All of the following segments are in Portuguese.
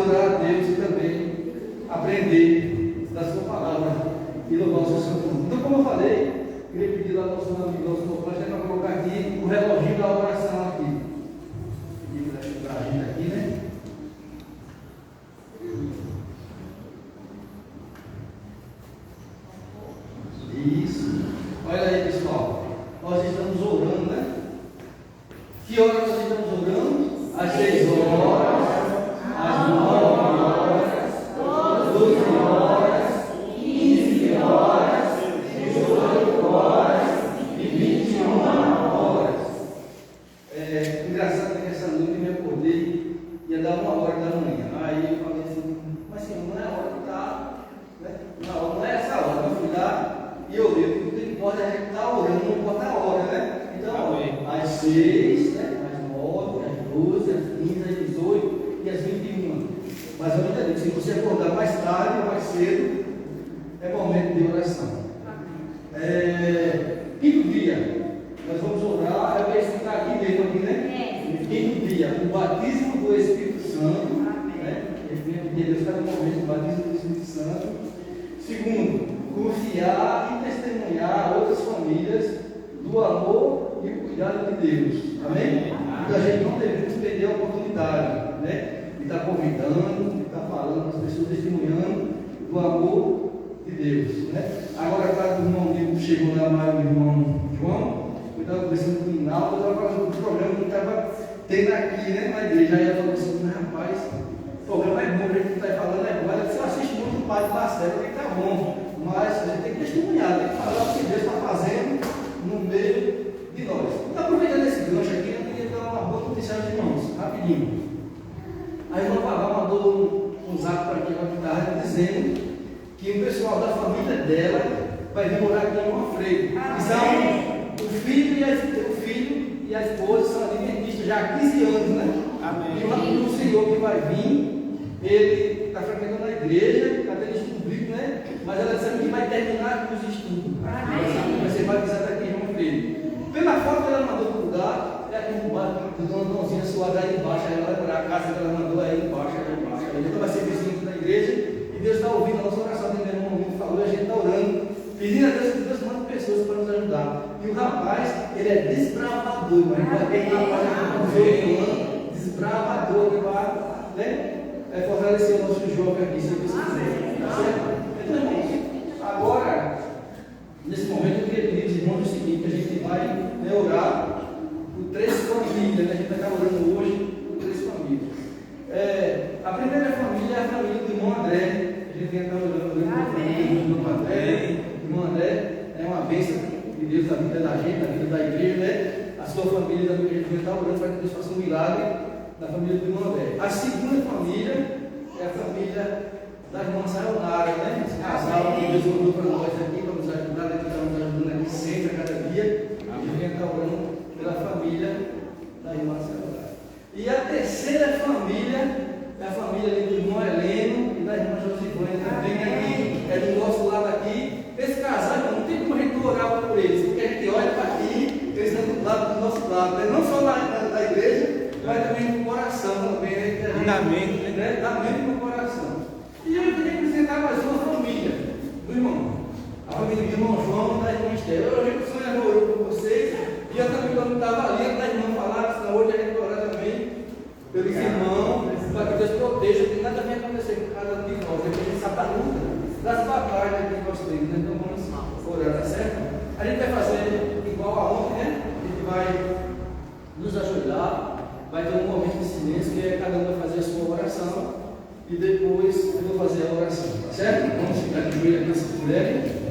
adorar a Deus e também aprender da sua palavra e louvar o seu santo nome. Então, como eu falei, queria pedir lá ao nosso amigo, nosso colega, para colocar aqui o reloginho da oração aqui. E para a gente aqui, né? Isso. Olha aí, pessoal. Nós estamos orando, né? Que hora nós estamos orando? Às 6 horas, às 9 horas, 12 horas, 15 horas, 18 horas e 21 horas. Engraçado que essa noite eu me acordei, ia dar 1h da manhã. Aí eu falei assim, mas senhor, não é a hora que está, né? Não é essa hora. Eu fui lá e eu vi, o que importa é a gente estar orando, não importa a hora, né? Então, às 6, né? Às 9, às 12, às 15, às 18 e às 21. Mas eu ainda digo, se você acordar mais tarde ou mais cedo, é momento de oração. Quinto dia, nós vamos orar, eu vou explicar aqui mesmo, aqui, né? Quinto dia, o batismo do Espírito Santo, né? Deus está no momento do batismo do Espírito Santo. Segundo, confiar e testemunhar outras famílias do amor e cuidado de Deus. Amém? Então a gente não devemos perder a oportunidade, né? De estar convidando, de estar falando com as pessoas, testemunhando do amor de Deus, né? Agora, claro que o irmão Nilton chegou lá, mais o irmão João, eu estava conversando com o Hinaldo, eu estava falando do programa que estava tendo aqui, né? Na igreja, aí eu falei assim, rapaz, o programa é bom, a gente está falando, é bom, mas você assiste muito o Padre Marcelo, que está bom, mas a gente tem que testemunhar, tem que falar o que Deus está fazendo no meio de nós. Então, aproveitando esse gancho aqui, eu queria dar uma boa notícia aos irmãos, rapidinho. A irmã Vavá mandou um zap para aqui, uma guitarra, dizendo que o pessoal da família dela vai vir morar aqui em João Freire. Então, o filho e a esposa são adventistas já há 15 anos, né? Amém. E o senhor que vai vir, ele está frequentando a igreja, está tendo estudo bíblico, né? Mas ela disse que vai terminar os estudos. Vai ser batizada aqui em João Freire. Pela foto que ela mandou para o lugar, é aqui um bar, tem uma donzinha suada aí embaixo, aí ela vai morar a casa que ela mandou aí embaixo, Então vai ser vizinho da igreja, e Deus está ouvindo a nossa oração, tem mesmo momento falou, e a gente está orando, pedindo a Deus que Deus mande pessoas para nos ajudar. E o rapaz, ele é desbravador, mas vai ter rapaz desbravador que vai, né? Fortalecer o nosso jovem aqui, se Deus quiser. Tá certo? Então, irmãos, agora, nesse momento, eu queria pedir aos irmãos o seguinte: que a gente vai orar por 3 famílias, né? A gente vai estar orando hoje por 3 famílias. A primeira família é a família do irmão André. A gente vai estar orando por a família do irmão André. O irmão André é uma bênção de Deus na vida da gente, na vida da igreja, né? A sua família também, que a gente vai estar orando para que Deus faça um milagre na família do irmão André. A segunda família é a família da irmã Sayonara, né? Esse casal que Deus mandou para nós aqui, para nos ajudar, né? Que está nos ajudando aqui sempre, a cada dia. A gente vai estar orando pela família da irmã Sayonara. E a terceira família é a família do irmão Heleno e da irmã Josivânia também, aqui, é do nosso lado aqui. Esse casal, não tem como a gente orar por eles, porque a gente olha para aqui, eles estão do lado do nosso lado, né? Não só na igreja, mas também no coração também, né? Da mente, né? Da mente no coração. E eu queria apresentar mais uma família do irmão, a família do irmão João e da irmã Esther. Hoje o Senhor orou por vocês, e eu também, quando estava ali, da irmã falar, senão hoje a gente vai orar também pelos irmãos, para que Deus proteja, não tem nada a ver acontecer com cada um de nós, a gente sabe da luta, das batalhas que nós temos, né? Então vamos orar, tá certo? A gente vai fazer igual a ontem, né? A gente vai nos ajoelhar, vai ter um momento de silêncio, que é cada um vai fazer a sua oração, e depois eu vou fazer a oração, tá certo? Vamos ficar de joelho aqui se puderem.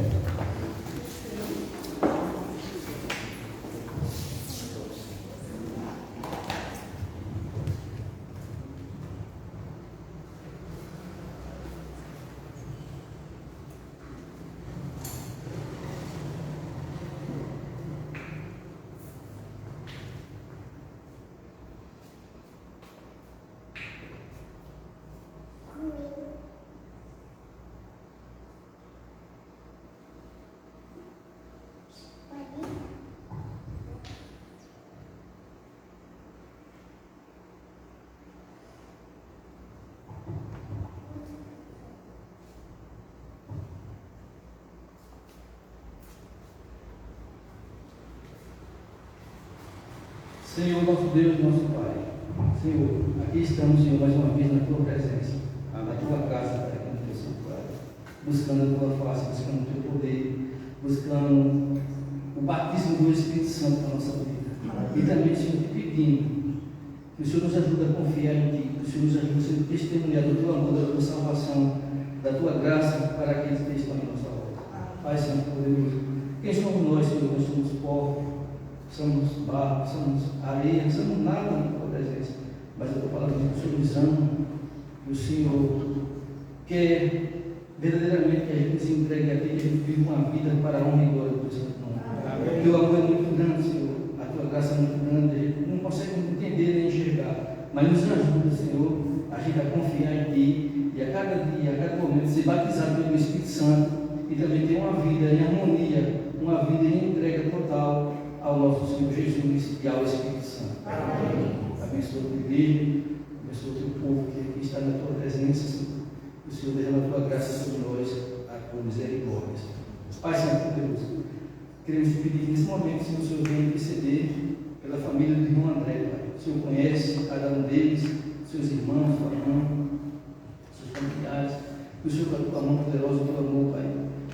Senhor, nosso Deus, nosso Pai, Senhor, aqui estamos, Senhor, mais uma vez na Tua presença, na Tua casa, Pai, no Teu santuário, buscando a Tua face, buscando o Teu poder, buscando o batismo do Espírito Santo na nossa vida. E também, Senhor, te pedindo que o Senhor nos ajude a confiar em Ti, que o Senhor nos ajude a ser testemunhar do Teu amor, da Tua salvação, da Tua graça para aqueles que estão em nossa volta. Pai Santo poderoso, quem somos nós, Senhor? Nós somos pó, somos barro, somos areia, não somos nada na Tua presença, mas a Tua palavra diz que o Senhor nos ama, que o Senhor quer verdadeiramente que a gente se entregue a Ti, que a gente viva uma vida para a honra e glória do Teu Santo nome. O Teu amor é muito grande, Senhor, a Tua graça é muito grande, a gente não consegue entender nem enxergar, mas nos ajuda, Senhor, a gente a confiar em Ti e a cada dia, a cada momento ser batizado pelo Espírito Santo e também ter uma vida em harmonia, uma vida em entrega total ao nosso Senhor Jesus e ao Espírito Santo. Amém. Abençoa a Tua igreja, abençoa o Teu povo que aqui está na Tua presença, Senhor. O Senhor derrama a Tua graça sobre nós, a Tua misericórdia. Pai Santo Deus, queremos te pedir nesse momento, Senhor, o Senhor venha interceder pela família do irmão André, Pai. O Senhor conhece cada um deles, seus irmãos, sua mãe, seus familiares. Que o Senhor, com a Tua mão poderosa, o Teu amor, Pai,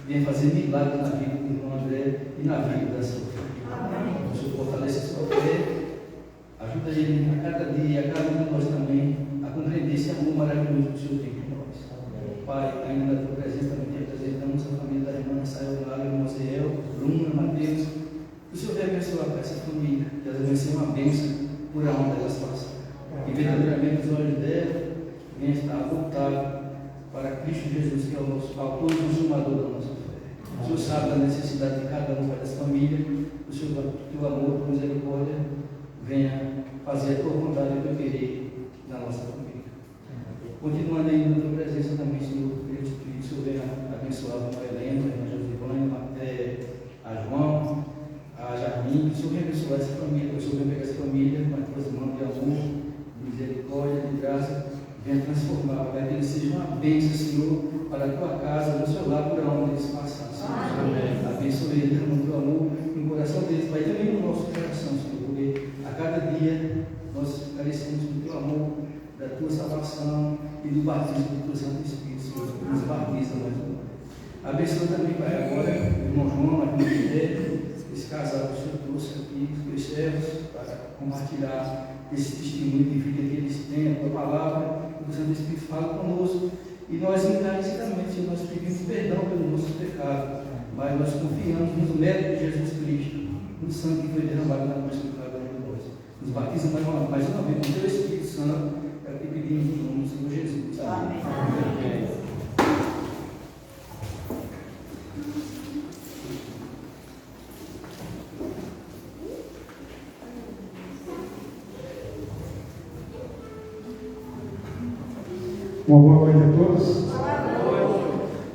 venha fazer milagres na vida do irmão André e na vida da sua família. O Senhor fortaleça a sua fé, ajuda ele a cada dia, a cada um de nós também, a compreender esse amor maravilhoso que o Senhor tem por nós. Pai, ainda na Tua presença também te apresentamos a família da irmã Sayonara, irmão Zeel, Bruna, Mateus. Que o Senhor venha abençoar essa família, que elas venham ser uma bênção por aonde elas passam. E verdadeiramente os olhos dela venham estar voltados para Cristo Jesus, que é o nosso autor e consumador da nossa fé. O Senhor sabe da necessidade de cada uma das famílias. O Senhor, com o Teu amor, com misericórdia, venha fazer a Tua vontade e o Teu querer na nossa família. Continuando aí na Tua presença também, Senhor, eu te pedir que o Senhor venha abençoar a irmã Helena, a irmã Josivânia, a João, a Jardim, que o Senhor venha abençoar essa família, que o Senhor venha pegar essa família nas Tuas mãos de amor, de misericórdia, de graça, venha transformar, para que eles sejam uma bênção, Senhor, para a Tua casa, no seu lar, por onde eles passaram, Senhor. Abençoe eles no Teu amor, no coração deles, Pai, também no nosso coração, Senhor, porque a cada dia nós carecemos do Teu amor, da Tua salvação e do batismo do Teu Santo Espírito, Senhor, que nos batiza mais uma vez. Abençoe também, Pai, agora, o irmão João, a irmã Guilherme, esse casal que o Senhor trouxe aqui, os Teus servos, para compartilhar esse testemunho de vida que eles têm, a Tua palavra, que o Santo Espírito fala conosco, e nós encarecidamente, Senhor, nós pedimos perdão pelo nosso pecado, mas nós confiamos no mérito de Jesus Cristo, no sangue que foi derramado na cruz do Calvário de nós. Nos batiza mais uma vez com o Teu Espírito Santo, é o que pedimos em nome do Senhor Jesus. Amém. Amém. Uma boa noite a todos.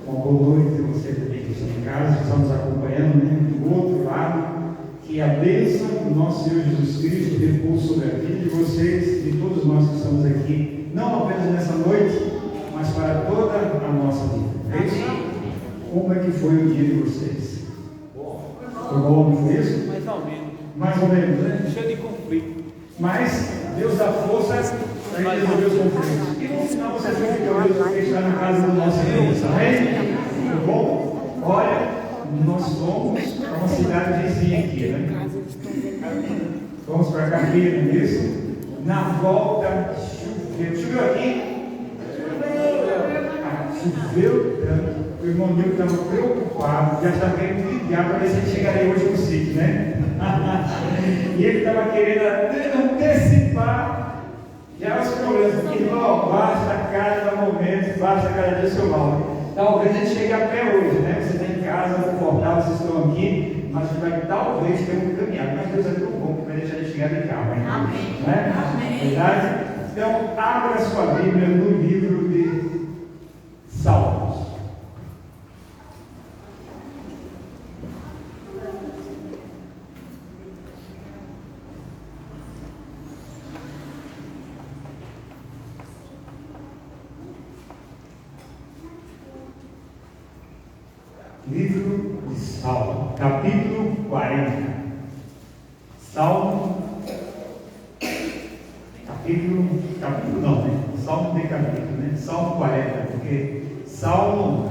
Uma boa noite a você também que está em casa, que está nos acompanhando, né, do outro lado. Que a bênção do nosso Senhor Jesus Cristo repouse sobre a vida de vocês e de todos nós que estamos aqui, não apenas nessa noite, mas para toda a nossa vida. É isso? Como é que foi o dia de vocês? Foi bom, não foi isso? Mais ou menos. Mais ou menos, né? Cheio de conflito. Mas Deus dá força para a gente resolver os conflitos. E no final você fica feliz porque está na casa do nosso Deus. Amém? Muito bom? Olha, nós vamos a uma cidade vizinha aqui, né? Vamos para Carreira, não é isso? Na volta, choveu. Choveu aqui? Choveu tanto. O irmão Nilton estava preocupado, já estava querendo ligar para ver se ele chegaria hoje no sítio, né? E ele estava querendo antecipar já os problemas, porque não basta cada momento, basta cada dia o seu mal. Talvez ele chegue a pé hoje, né? Você está em casa, confortável, vocês estão aqui, mas você vai talvez ter um caminhado. Mas Deus é tão bom que vai deixar ele chegar de carro, hein? Amém. Né? Amém. Verdade? Então, abra a sua Bíblia no livro de Salmos. Livro de Salmo, capítulo 40. Salmo capítulo não, né? Salmo de capítulo, né? Salmo 40, porque Salmo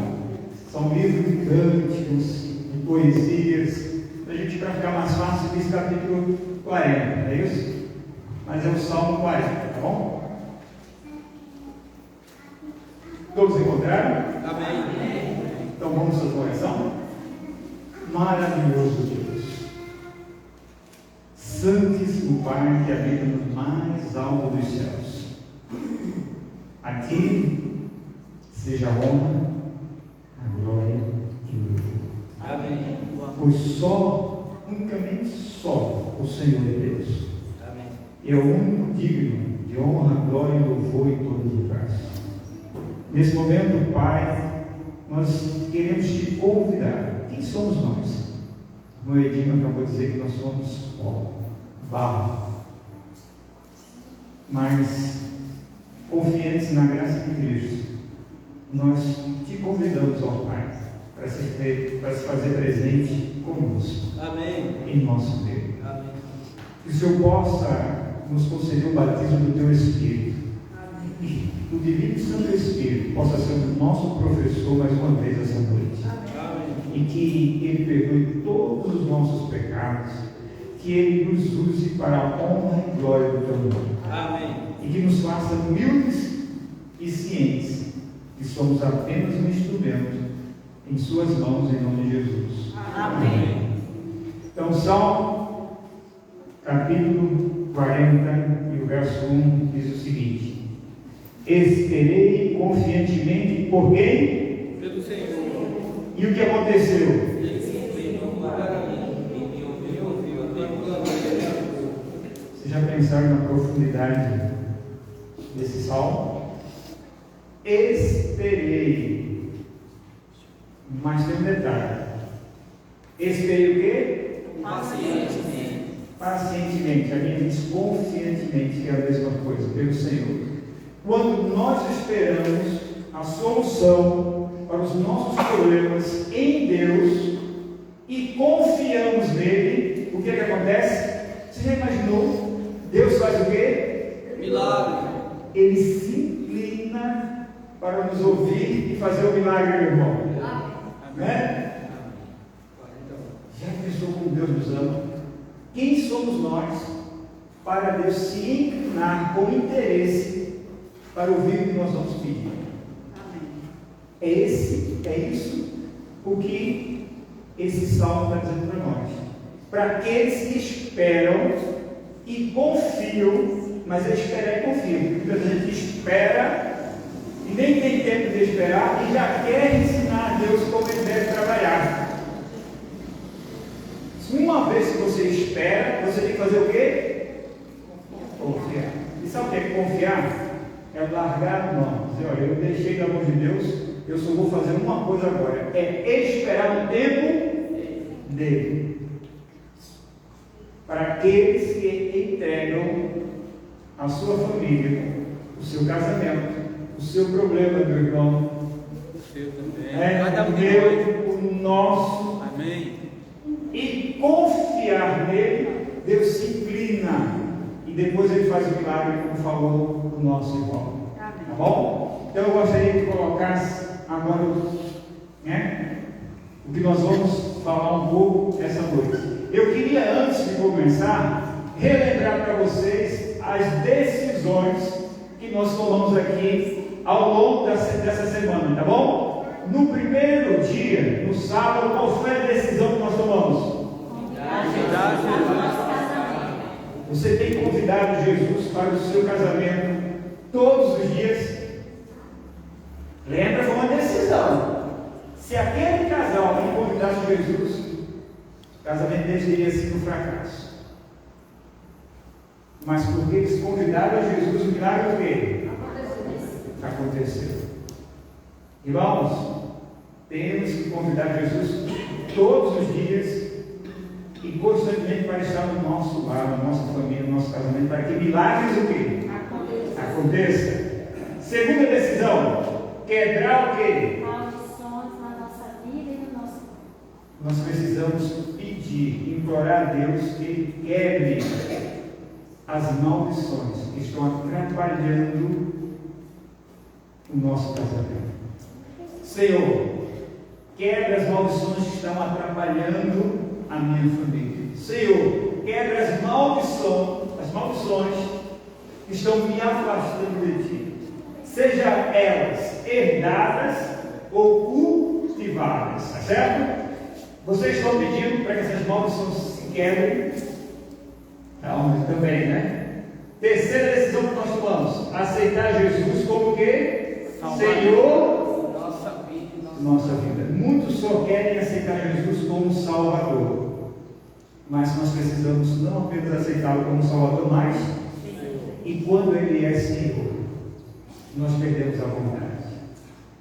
são livros de cânticos, de poesias. A gente, para ficar mais fácil, diz capítulo 40, é isso? Mas é o Salmo 40, tá bom? Todos encontraram? Amém. Então vamos à oração? Maravilhoso Deus, Santíssimo Pai que habita no mais alto dos céus, a Ti seja a honra, a glória e o louvor. Amém. Pois só, unicamente só, o Senhor é Deus. Amém. É o único digno de honra, glória e louvor em todas as graças. Nesse momento, Pai, nós queremos te convidar. Quem somos nós? No Edinho acabou de dizer que nós somos pó, barro. Mas, confiantes na graça de Cristo, nós te convidamos, ó Pai, para se fazer presente conosco. Amém. Em nosso meio. Amém. Que o Senhor possa nos conceder o batismo do Teu Espírito. E o Divino Santo Espírito possa ser o nosso professor mais uma vez essa noite. Amém. E que Ele perdoe todos os nossos pecados, que Ele nos use para a honra e glória do Teu nome. Amém. E que nos faça humildes e cientes que somos apenas um instrumento em Suas mãos, em nome de Jesus. Amém. Então, Salmo, capítulo 40, e o verso 1 diz o seguinte: esperei confiantemente por quem? Pelo Senhor. E o que aconteceu? Ele se inclinou para mim e me ouviu até o clamor de. Vocês já pensaram na profundidade desse salmo? Esperei. Mas tem um detalhe. Esperei o quê? Pacientemente. Pacientemente. A minha diz confiantemente, que é a mesma coisa, pelo Senhor. Quando nós esperamos a solução para os nossos problemas em Deus e confiamos nele, o que é que acontece? Você já imaginou? Deus faz o quê? Milagre. Ele se inclina para nos ouvir e fazer o milagre, meu irmão. Né? Já pensou como Deus nos ama? Quem somos nós para Deus se inclinar com interesse para ouvir o que nós vamos pedir? É isso o que esse salmo está dizendo para nós. Para aqueles que esperam e confiam, mas é esperar e confiar. Muita gente espera e nem tem tempo de esperar e já quer ensinar a Deus como ele deve trabalhar. Uma vez que você espera, você tem que fazer o quê? Confiar. E sabe o que é confiar? É largar a mão. Dizer, olha, eu deixei da mão de Deus, eu só vou fazer uma coisa agora. É esperar o tempo dele. Para aqueles que entregam a sua família, o seu casamento, o seu problema, meu irmão. O seu também. O meu, o nosso. Amém. E confiar nele, Deus se inclina e depois ele faz o milagre, como falou o nosso irmão. Tá bom? Então eu gostaria que colocasse agora o que nós vamos falar um pouco essa noite. Eu queria, antes de começar, relembrar para vocês as decisões que nós tomamos aqui ao longo dessa semana, tá bom? No primeiro dia, no sábado, qual foi a decisão que nós tomamos? Você tem convidado Jesus para o seu casamento todos os dias? Lembra, foi uma decisão. Se aquele casal não convidasse Jesus, o casamento deles teria sido um fracasso. Mas porque eles convidaram a Jesus, o milagre o quê? Aconteceu. Irmãos, temos que convidar Jesus todos os dias e constantemente para estar no nosso lar, na nossa família, no nosso casamento, para que milagres o quê? Aconteça. Segunda decisão, quebrar o quê? Maldições na nossa vida e no nosso corpo. Nós precisamos pedir, implorar a Deus que Ele quebre as maldições que estão atrapalhando o nosso casamento. Senhor, quebra as maldições que estão atrapalhando a minha família. Senhor, quebra as maldições que estão me afastando de Ti. Seja elas herdadas ou cultivadas, tá certo? Vocês estão pedindo para que essas maldições se quebrem? Então, também, né? Terceira decisão que nós tomamos: aceitar Jesus como que? Senhor nossa vida. Muitos só querem aceitar Jesus como Salvador, mas nós precisamos não apenas aceitá-lo como Salvador, mas e quando Ele é Senhor, nós perdemos a vontade.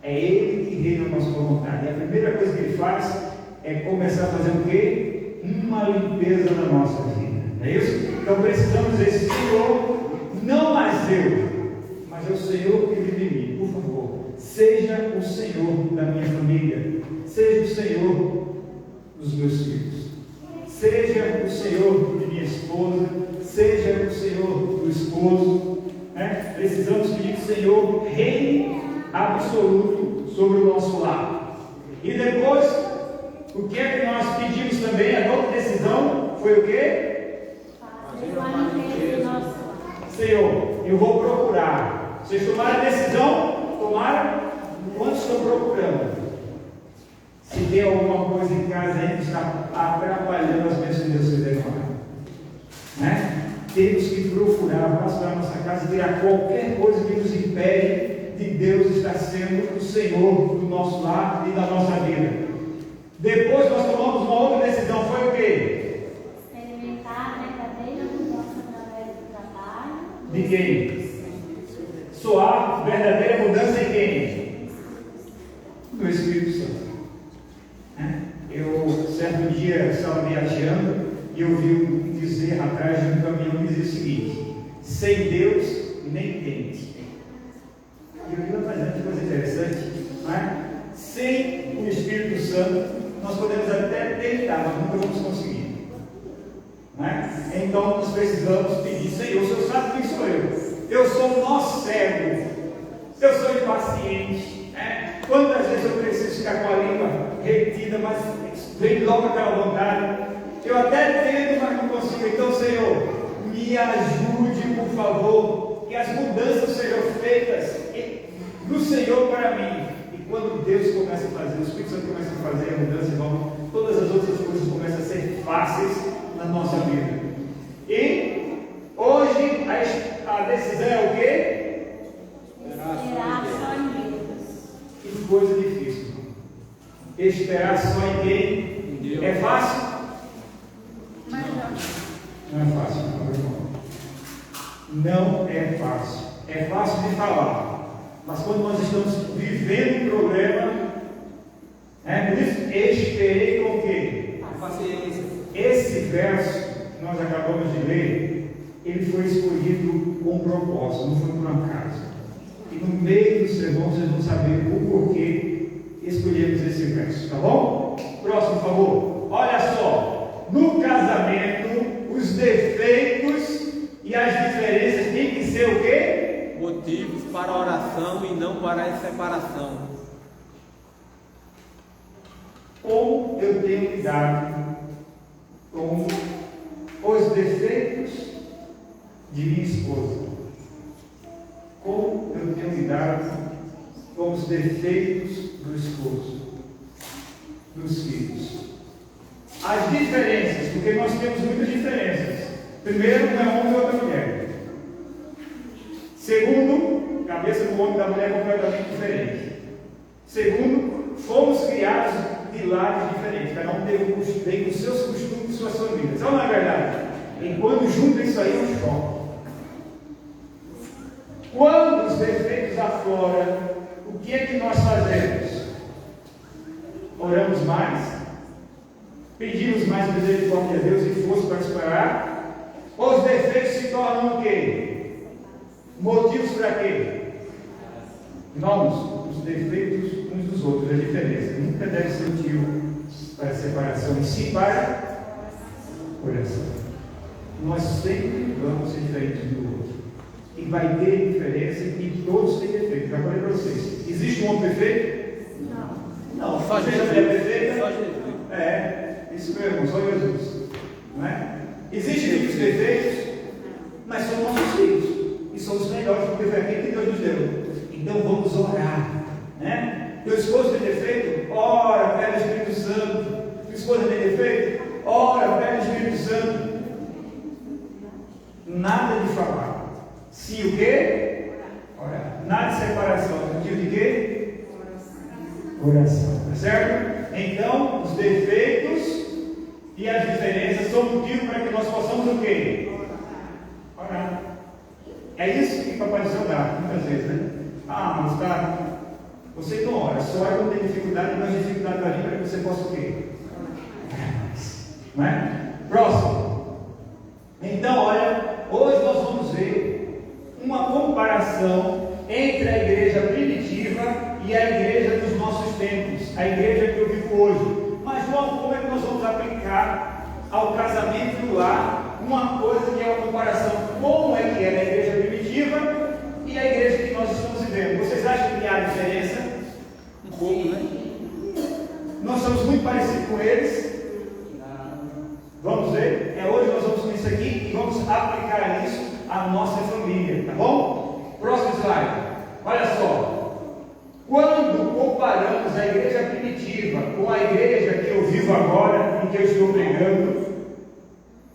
É Ele que reina a nossa vontade. E a primeira coisa que Ele faz é começar a fazer o quê? Uma limpeza na nossa vida. Não é isso? Então precisamos desse Senhor, não mais eu, mas é o Senhor que vive em mim. Por favor, seja o Senhor da minha família, seja o Senhor dos meus filhos, seja o Senhor de minha esposa, seja o Senhor do esposo, né? Precisamos pedir que o Senhor reine absoluto sobre o nosso lar. E depois, o que é que nós pedimos também? A outra decisão foi o quê? Senhor, eu vou procurar. Vocês tomaram a decisão? Tomaram? Quantos estão procurando? Se tem alguma coisa em casa aí que está atrapalhando as bênçãos de Deus se derramar, né? Temos que procurar, passar a nossa casa e tirar qualquer coisa que nos impede de Deus estar sendo o Senhor do nosso lar e da nossa vida. Depois nós tomamos uma outra decisão, foi o quê? Experimentar a verdadeira mudança através do trabalho. De quem? Soar verdadeira mudança em quem? Do Espírito Santo. Eu, certo dia, estava viajando e eu vi um dizer atrás de um caminhão que dizia o seguinte: sem Deus, nem tente. E eu vi uma coisa interessante, não é? Sem o Espírito Santo, nós podemos até tentar, mas nunca vamos conseguir. Não é? Então nós precisamos pedir: Senhor, o Senhor sabe quem sou eu. Eu sou um nó cego, eu sou impaciente. Quantas vezes eu preciso ficar com a língua retida, mas vem logo aquela vontade. Eu até tento, mas não consigo. Então, Senhor, me ajude, por favor, que as mudanças sejam feitas do Senhor para mim. E quando Deus começa a fazer, o Espírito Santo começa a fazer a mudança, irmão, todas as outras coisas começam a ser fáceis na nossa vida. E hoje a decisão é o quê? Esperar só em Deus. Que coisa difícil. Esperar só em quem? É fácil? Não é fácil, meu irmão. Não é fácil. É fácil de falar. Mas quando nós estamos vivendo um problema, por isso, esperei com o quê? Paciência. Esse verso que nós acabamos de ler, ele foi escolhido com propósito, não foi por um acaso. E no meio do sermão vocês vão saber o porquê escolhemos esse verso, tá bom? Próximo, por favor. Olha só, no casamento, os defeitos e as diferenças têm que ser o quê? Motivos para a oração e não para a separação. Como eu tenho lidado com os defeitos de minha esposa? Como eu tenho lidado com os defeitos do esposo, dos filhos? As diferenças, porque nós temos muitas diferenças. Primeiro, não é homem ou outra mulher. Segundo, a cabeça do homem e da mulher é completamente diferente. Segundo, fomos criados de lares diferentes. Cada um tem os seus costumes e suas famílias. Então, não é verdade? E quando junta isso aí, é um choque. Quando os defeitos afloram, o que é que nós fazemos? Oramos mais? Pedimos mais misericórdia a Deus e força para superar? Os defeitos se tornam o quê? Motivos para quê? Irmãos, os defeitos uns dos outros, a diferença nunca deve ser motivo para separação, e sim para oração. nós sempre vamos ser diferentes do outro. E vai ter diferença e todos têm defeito. Já falei para vocês. Existe um homem perfeito? Não. Só Jesus. A mulher perfeita? Só Jesus. Isso mesmo, só Jesus. Não é? Existem filhos perfeitos, mas são nossos filhos. E somos melhores porque foi aquele que Deus nos deu. Então vamos orar. Né? Teu esposo tem defeito? Ora, pede o Espírito Santo. Tua esposa tem defeito? Ora, pede o Espírito Santo. Nada de falar. Se o quê? Orar. Nada de separação. Motivo de quê? Oração. Tá certo? Então, os defeitos e as diferenças são motivo para que nós possamos o quê? Orar. É isso que Papai do Céu dá, muitas vezes, né? Mas tá, você não ora, só ora quando tem dificuldade, mas dificuldade da vida para que você possa o quê? Não é? Próximo. Então, olha, hoje nós vamos ver uma comparação entre a igreja primitiva e a igreja dos nossos tempos, a igreja que eu vivo hoje. Mas, João, como é que nós vamos aplicar ao casamento do lar uma coisa que é uma comparação? Como é que é a igreja primitiva e a igreja que nós estamos vivendo? Vocês acham que há diferença? Um pouco, né? Nós somos muito parecidos com eles. Vamos ver? Hoje nós vamos ver isso aqui e vamos aplicar isso à nossa família, tá bom? Próximo slide. Olha só. Quando comparamos a igreja primitiva com a igreja que eu vivo agora, em que eu estou pregando,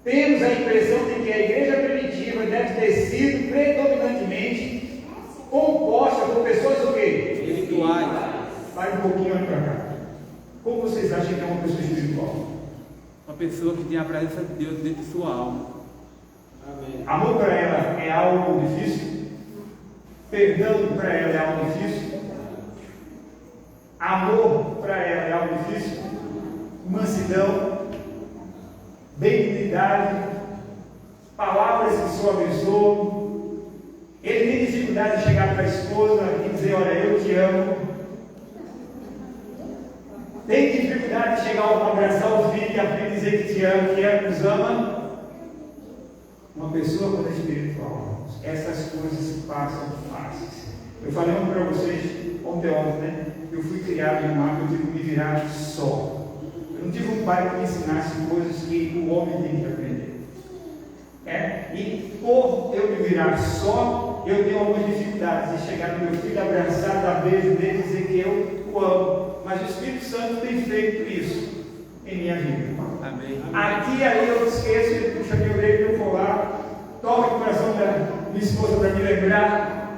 temos a impressão de que a igreja primitiva deve ter sido predominantemente composta por pessoas o quê? Espirituais. Vai um pouquinho para cá. Como vocês acham que é uma pessoa espiritual? Uma pessoa que tem a presença de Deus dentro de sua alma. Amém. Amor para ela é algo difícil? Perdão para ela é algo difícil? Amor para ela é algo difícil? Mansidão, benignidade, palavras que só abençoam. Ele tem dificuldade de chegar para a esposa e dizer: olha, eu te amo. Tem dificuldade de chegar a abraçar o filho e a filha dizer que te ama, que nos ama. Uma pessoa quando é espiritual, essas coisas passam fáceis. Eu falei para vocês ontem, né? Eu fui criado em um lar que eu tive que me virar só. Eu não tive um pai que me ensinasse coisas que o homem tem que aprender. E por eu me virar só, eu tenho algumas dificuldades de chegar no meu filho, abraçar, dar beijo nele e dizer que eu o amo. Mas o Espírito Santo tem feito isso em minha vida. Amém. Aqui e aí eu esqueço, ele puxa meu dedo, eu vou lá, toca o coração da minha esposa para me lembrar,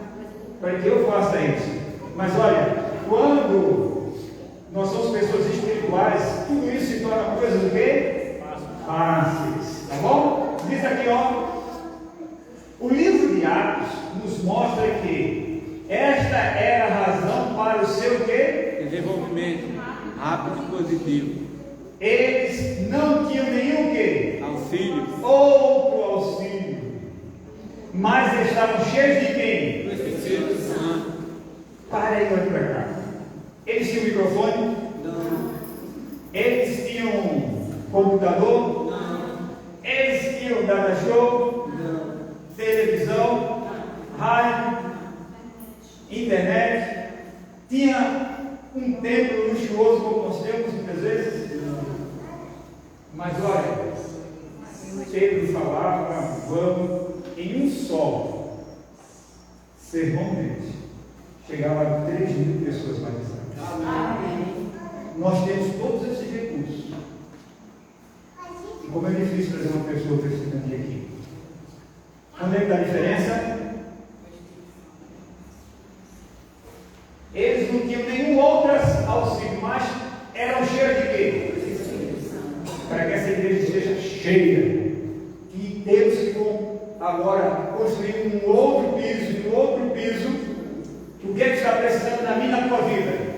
para que eu faça isso. Mas olha, quando nós somos pessoas espirituais, tudo isso se torna coisas do quê? Fáceis. Tá bom? Diz aqui, ó. O livro de Atos nos mostra que esta era a razão para o seu quê? Desenvolvimento rápido e positivo. Eles não tinham nenhum quê? Auxílio. Outro auxílio. Mas estavam cheios de quem? Do Espírito Santo. Para aí, olha para cá. Eles tinham microfone? Não. Eles tinham computador? Não. Eles tinham data show? Não. Televisão? Rádio? Internet? Tinha um templo luxuoso como nós temos muitas vezes? Não. Mas olha, Pedro falava, vamos, em um só sermão deles, chegava a 3.000 pessoas batizadas. Amém. Nós temos todos esses recursos. E como é difícil trazer uma pessoa testemunhante aqui. Onde é que dá a diferença? Eles não tinham nenhum outro auxílio, mas eram cheios de quê? Para que essa igreja esteja cheia. E temos que agora construir um outro piso e um outro piso. O que é que está precisando na minha e na tua vida?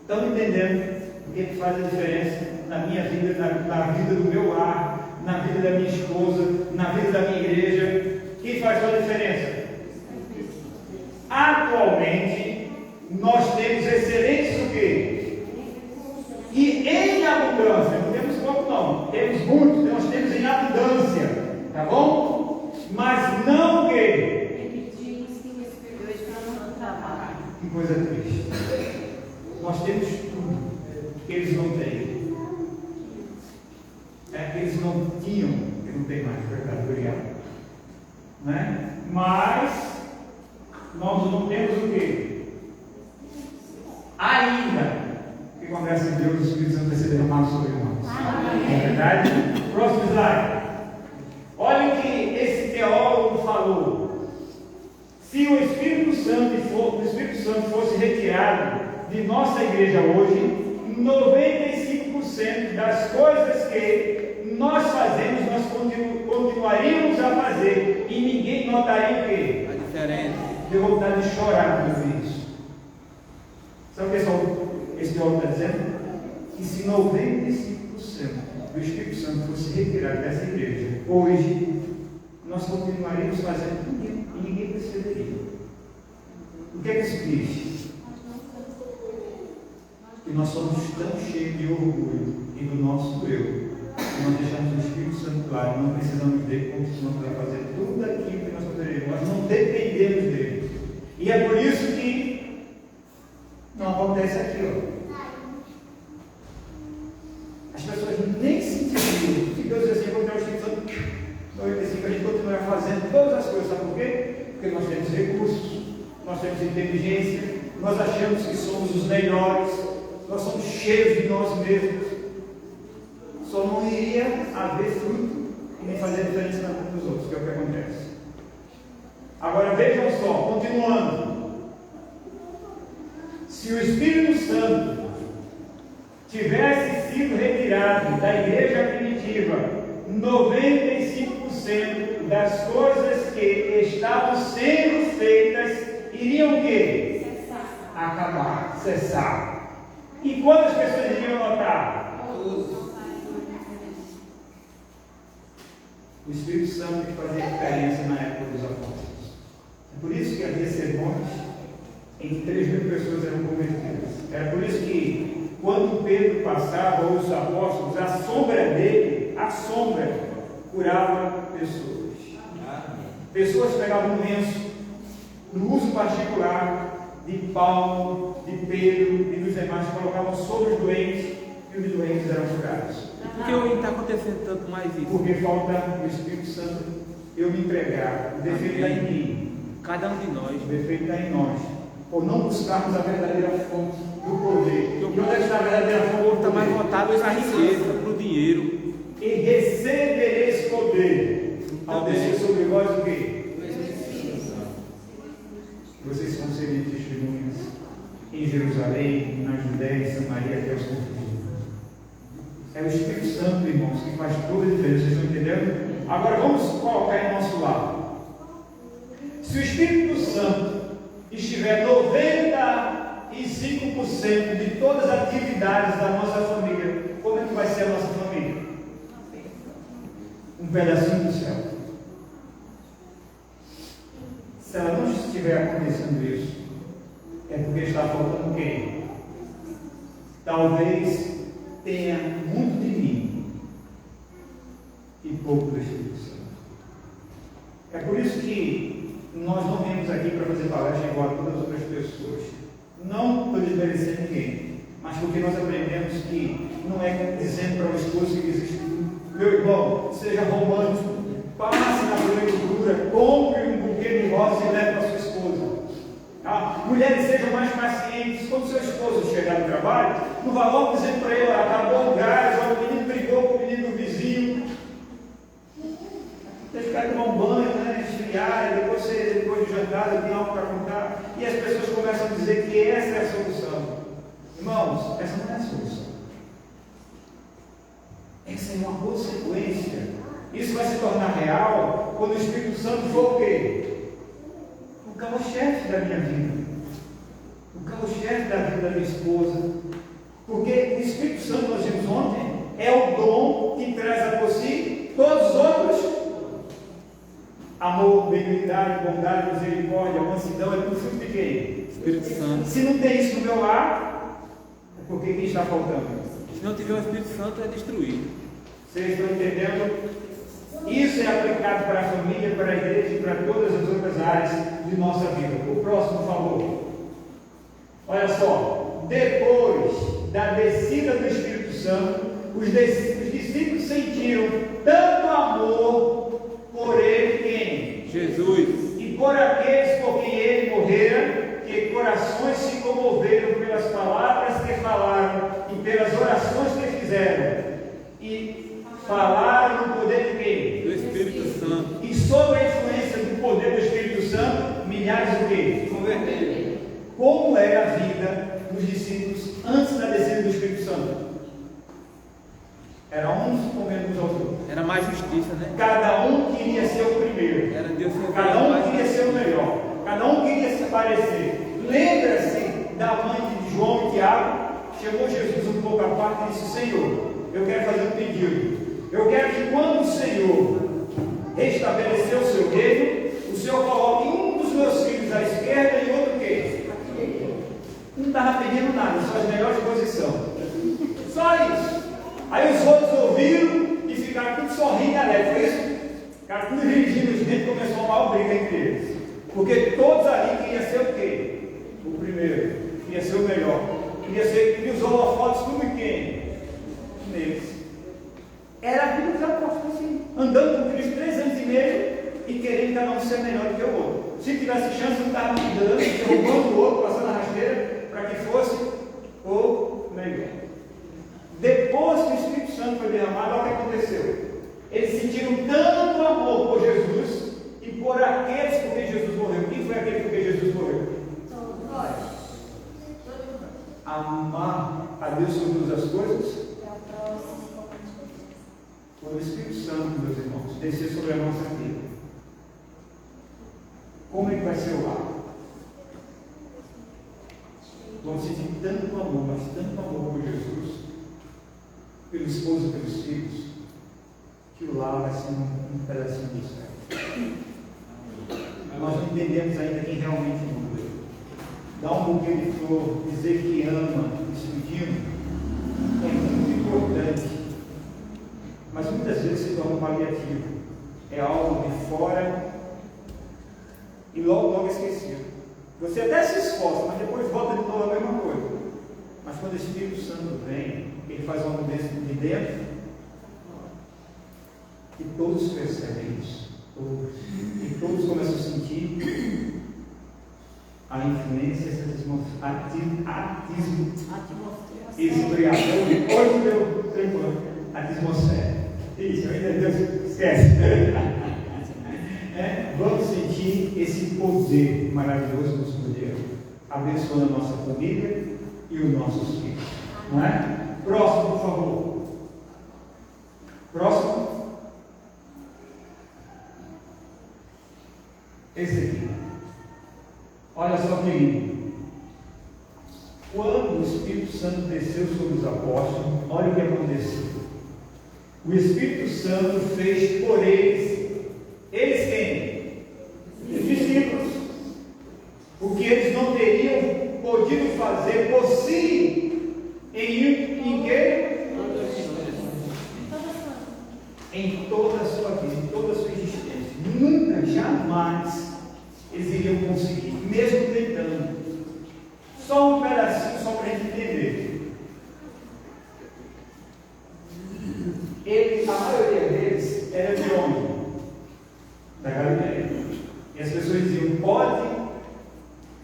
Estão entendendo o que é que faz a diferença na minha vida, na vida do meu lar, na vida da minha esposa, na vida da minha igreja? Quem faz toda a diferença? Atualmente, nós temos excelentes o quê? E em abundância, não temos pouco não, temos muito. coisa triste. Nós temos tudo que eles não têm. Que eles não tinham, que não tem mais, verdade, obrigado. Né? Mas nós não temos o quê? Ainda. Que com a graça de Deus, o Espírito Santo vai ser derramado sobre nós. Não é verdade? Próximo slide. Olha o que esse teólogo falou. Se o Espírito Santo fosse retirado de nossa igreja hoje, 95% das coisas que nós fazemos, nós continuaríamos a fazer e ninguém notaria o quê? A diferença. Eu vou vontade de chorar quando eu vi isso. Sabe o que esse teólogo está dizendo? Que se 95% do Espírito Santo fosse retirado dessa igreja, hoje, nós continuaríamos fazendo tudo e ninguém perceberia. O que é que isso diz? Que nós somos tão cheios de orgulho e do nosso eu, que nós deixamos o Espírito Santo claro, não precisamos dele, continuamos a fazer tudo aquilo que nós poderíamos, nós não dependemos dele. E é por isso que não acontece aqui, ó. As pessoas nem sentiram que Deus diz assim, vou ter o Espírito Santo, a gente continuar fazendo todas as coisas, sabe por quê? Porque nós temos recursos, nós temos inteligência, nós achamos que somos os melhores, nós somos cheios de nós mesmos. Só não iria haver fruto e nem fazer diferença na vida dos outros, que é o que acontece. Agora vejam só, continuando. Se o Espírito Santo tivesse sido retirado da igreja primitiva, 95% das coisas que estavam sendo feitas iriam o quê? Acabar, cessar. E quantas pessoas iriam notar? Todos. O Espírito Santo que fazia diferença na época dos apóstolos. É por isso que havia sermões em que 3.000 pessoas eram convertidas. Era por isso que quando Pedro passava, ou os apóstolos, a sombra dele, a sombra, curava pessoas. Pessoas pegavam um lenço, no uso particular de Paulo, de Pedro e dos demais, colocavam sobre os doentes e os doentes eram curados. Por que hoje está acontecendo tanto mais isso? Porque falta o Espírito Santo eu me entregar. O defeito está em mim. Cada um de nós. O defeito está em nós. Por não buscarmos a verdadeira fonte do poder. E onde é que está a verdadeira fonte? O povo está mais voltado para a riqueza, para o dinheiro. E recebereis poder ao descer sobre vós o quê? Vocês vão ser testemunhas em Jerusalém, na Judéia, em Samaria, até os confins do mundo. É o Espírito Santo, irmãos, que faz toda a diferença. Vocês estão entendendo? Agora vamos colocar em nosso lado. Se o Espírito Santo estiver 95% de todas as atividades da nossa família, como é que vai ser a nossa família? Um pedacinho do céu. Se ela não estiver acontecendo isso, é porque está faltando quem? Talvez tenha muito de mim e pouco do Espírito Santo. É por isso que nós não viemos aqui para fazer palestra igual a todas as outras pessoas. Não para desmerecer ninguém, mas porque nós aprendemos que não é dizendo para o esposo que existe, meu irmão, seja romântico, passe na floricultura, compre um buquê de rosas e leve para sua esposa. Tá? Mulheres, sejam mais pacientes. Quando seu esposo chegar no trabalho, não vá logo dizendo para ele, acabou o gás, o menino brigou com o menino do vizinho. Tem que ficar tomar um banho, né? Esfriar, e depois de jantar, tem algo para contar. E as pessoas começam a dizer que essa é a solução. Irmãos, essa não é a solução. Essa é uma consequência. Isso vai se tornar real quando o Espírito Santo for o quê? O carro-chefe da minha vida. O carro-chefe da vida da minha esposa. Porque o Espírito Santo, nós vimos ontem, é o dom que traz a por si todos os outros. Amor, benignidade, bondade, misericórdia, mansidão, é tudo fruto de quem? Espírito Santo. Se não tem isso no meu lar, é porque quem está faltando? Se não tiver o Espírito Santo, é destruído. Vocês estão entendendo? Isso é aplicado para a família, para a igreja e para todas as outras áreas de nossa vida. O próximo, por favor. Olha só, depois da descida do Espírito Santo, os discípulos sentiram tanto amor por ele, quem? Jesus. E por aqueles por quem ele morrera, que corações se comoveram pelas palavras que falaram e pelas orações que fizeram, e falaram no poder de quem? Do Espírito Santo. E sob a influência do poder do Espírito Santo, milhares de quê? Convertido. Como era a vida dos discípulos antes da descida do Espírito Santo? Era uns comendo uns aos outros. Era mais justiça, né? Cada um queria ser o primeiro. Era Deus que Cada um queria ser o melhor. Cada um queria se parecer. Lembra-se da mãe de João e Tiago? Chamou Jesus um pouco à parte e disse: Senhor, eu quero fazer um pedido. Eu quero que quando o Senhor restabelecer o seu reino, o Senhor coloque um dos meus filhos à esquerda e outro o quê? Não estava pedindo nada, só as melhores posições. Só isso. Aí os outros ouviram e ficaram tudo sorrindo e alegre. Foi isso? Ficaram tudo dirigindo os dentes e começou uma maior briga entre eles. Porque todos ali queriam ser o quê? O primeiro. Queria ser o melhor. Queria os holofotes tudo em quem? Neles. Era a vida dos apóstolos assim. Andando com Cristo 3 anos e meio e querendo cada um ser melhor do que o outro. Se tivesse chance, não estava mudando, derrubando o outro, passando a rasteira, para que fosse o melhor. Depois que o Espírito Santo foi derramado, olha o que aconteceu. Eles sentiram tanto amor por Jesus e por aqueles por quem Jesus morreu. Quem foi aquele por quem Jesus morreu? Amar a Deus sobre todas as coisas. Quando o Espírito Santo, meus irmãos, descer sobre a nossa vida, como é que vai ser o lar? Vamos sentir tanto amor, mas tanto amor por Jesus, pelo esposo e pelos filhos, que o lar vai ser um pedacinho do céu. Nós não entendemos ainda quem realmente muda. Dar um buquê de flor, dizer que ama, despedindo, é muito importante. Mas muitas vezes se torna paliativo. É algo de fora e logo esquecido. Você até se esforça, mas depois volta de novo a mesma coisa. Mas quando o Espírito Santo vem, ele faz uma mudança de dentro, e todos percebem isso. Todos. E todos começam a sentir a influência, hoje deu tremor, a atmosfera. Isso, ainda Deus esquece. Vamos sentir esse poder maravilhoso dos poderes, abençoando a nossa família e os nossos filhos. Não é? Próximo, por favor. Próximo. Esse aqui. Olha só que lindo. Quando o Espírito Santo desceu sobre os apóstolos, olha o que aconteceu. O Espírito Santo fez por eles quem? Os discípulos. O que eles não teriam podido fazer por si em quê? Em toda a sua vida, em toda a sua existência. Nunca, jamais eles iriam conseguir, mesmo tentando. Só um pedacinho, só para a gente entender. A maioria deles era de onde? Da Galileia. E as pessoas diziam: pode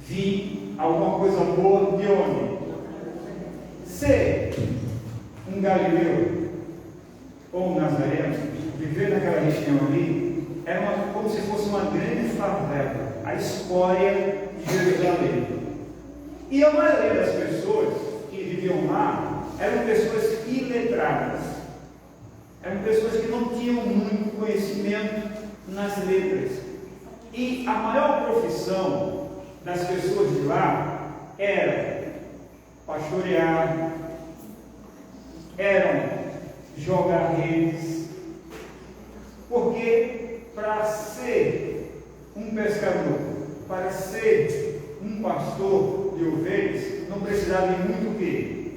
vir alguma coisa boa de onde? Ser um galileu ou um nazareno, viver naquela região ali, era como se fosse uma grande favela, a escória de Jerusalém. E a maioria das pessoas que viviam lá eram pessoas iletradas. Eram pessoas que não tinham muito conhecimento nas letras. E a maior profissão das pessoas de lá era pastorear, eram jogar redes, porque para ser um pescador, para ser um pastor de ovelhas, não precisava de muito o quê?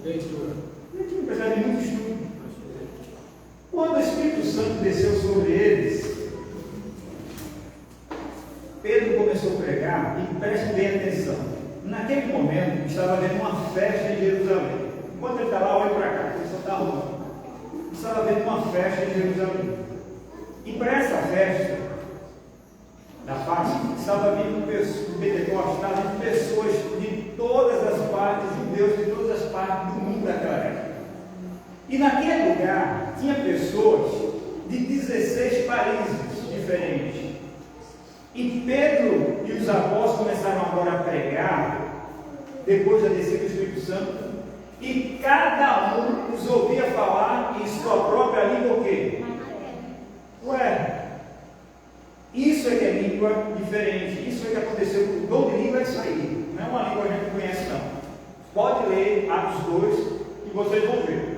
Leitura. Não precisava de muito estudo. Quando o Espírito Santo desceu sobre eles, Pedro começou a pregar, e prestem bem atenção. naquele momento, estava havendo uma festa em Jerusalém. Enquanto ele está lá, olha para cá, ele só está arrumando. Estava havendo uma festa em Jerusalém. E para essa festa da Páscoa, estava vindo Pentecostes, estava vindo pessoas de todas as partes, judeus de todas as partes do mundo daquela época. E naquele lugar, tinha pessoas de 16 países diferentes. E Pedro e os apóstolos começaram agora a pregar, depois da descida do Espírito Santo, e cada um os ouvia falar em sua própria língua o quê? Ué, isso é que é língua diferente, isso é que aconteceu. O dom de língua é isso aí, não é uma língua que a gente não conhece não. Pode ler Atos 2 e vocês vão ver.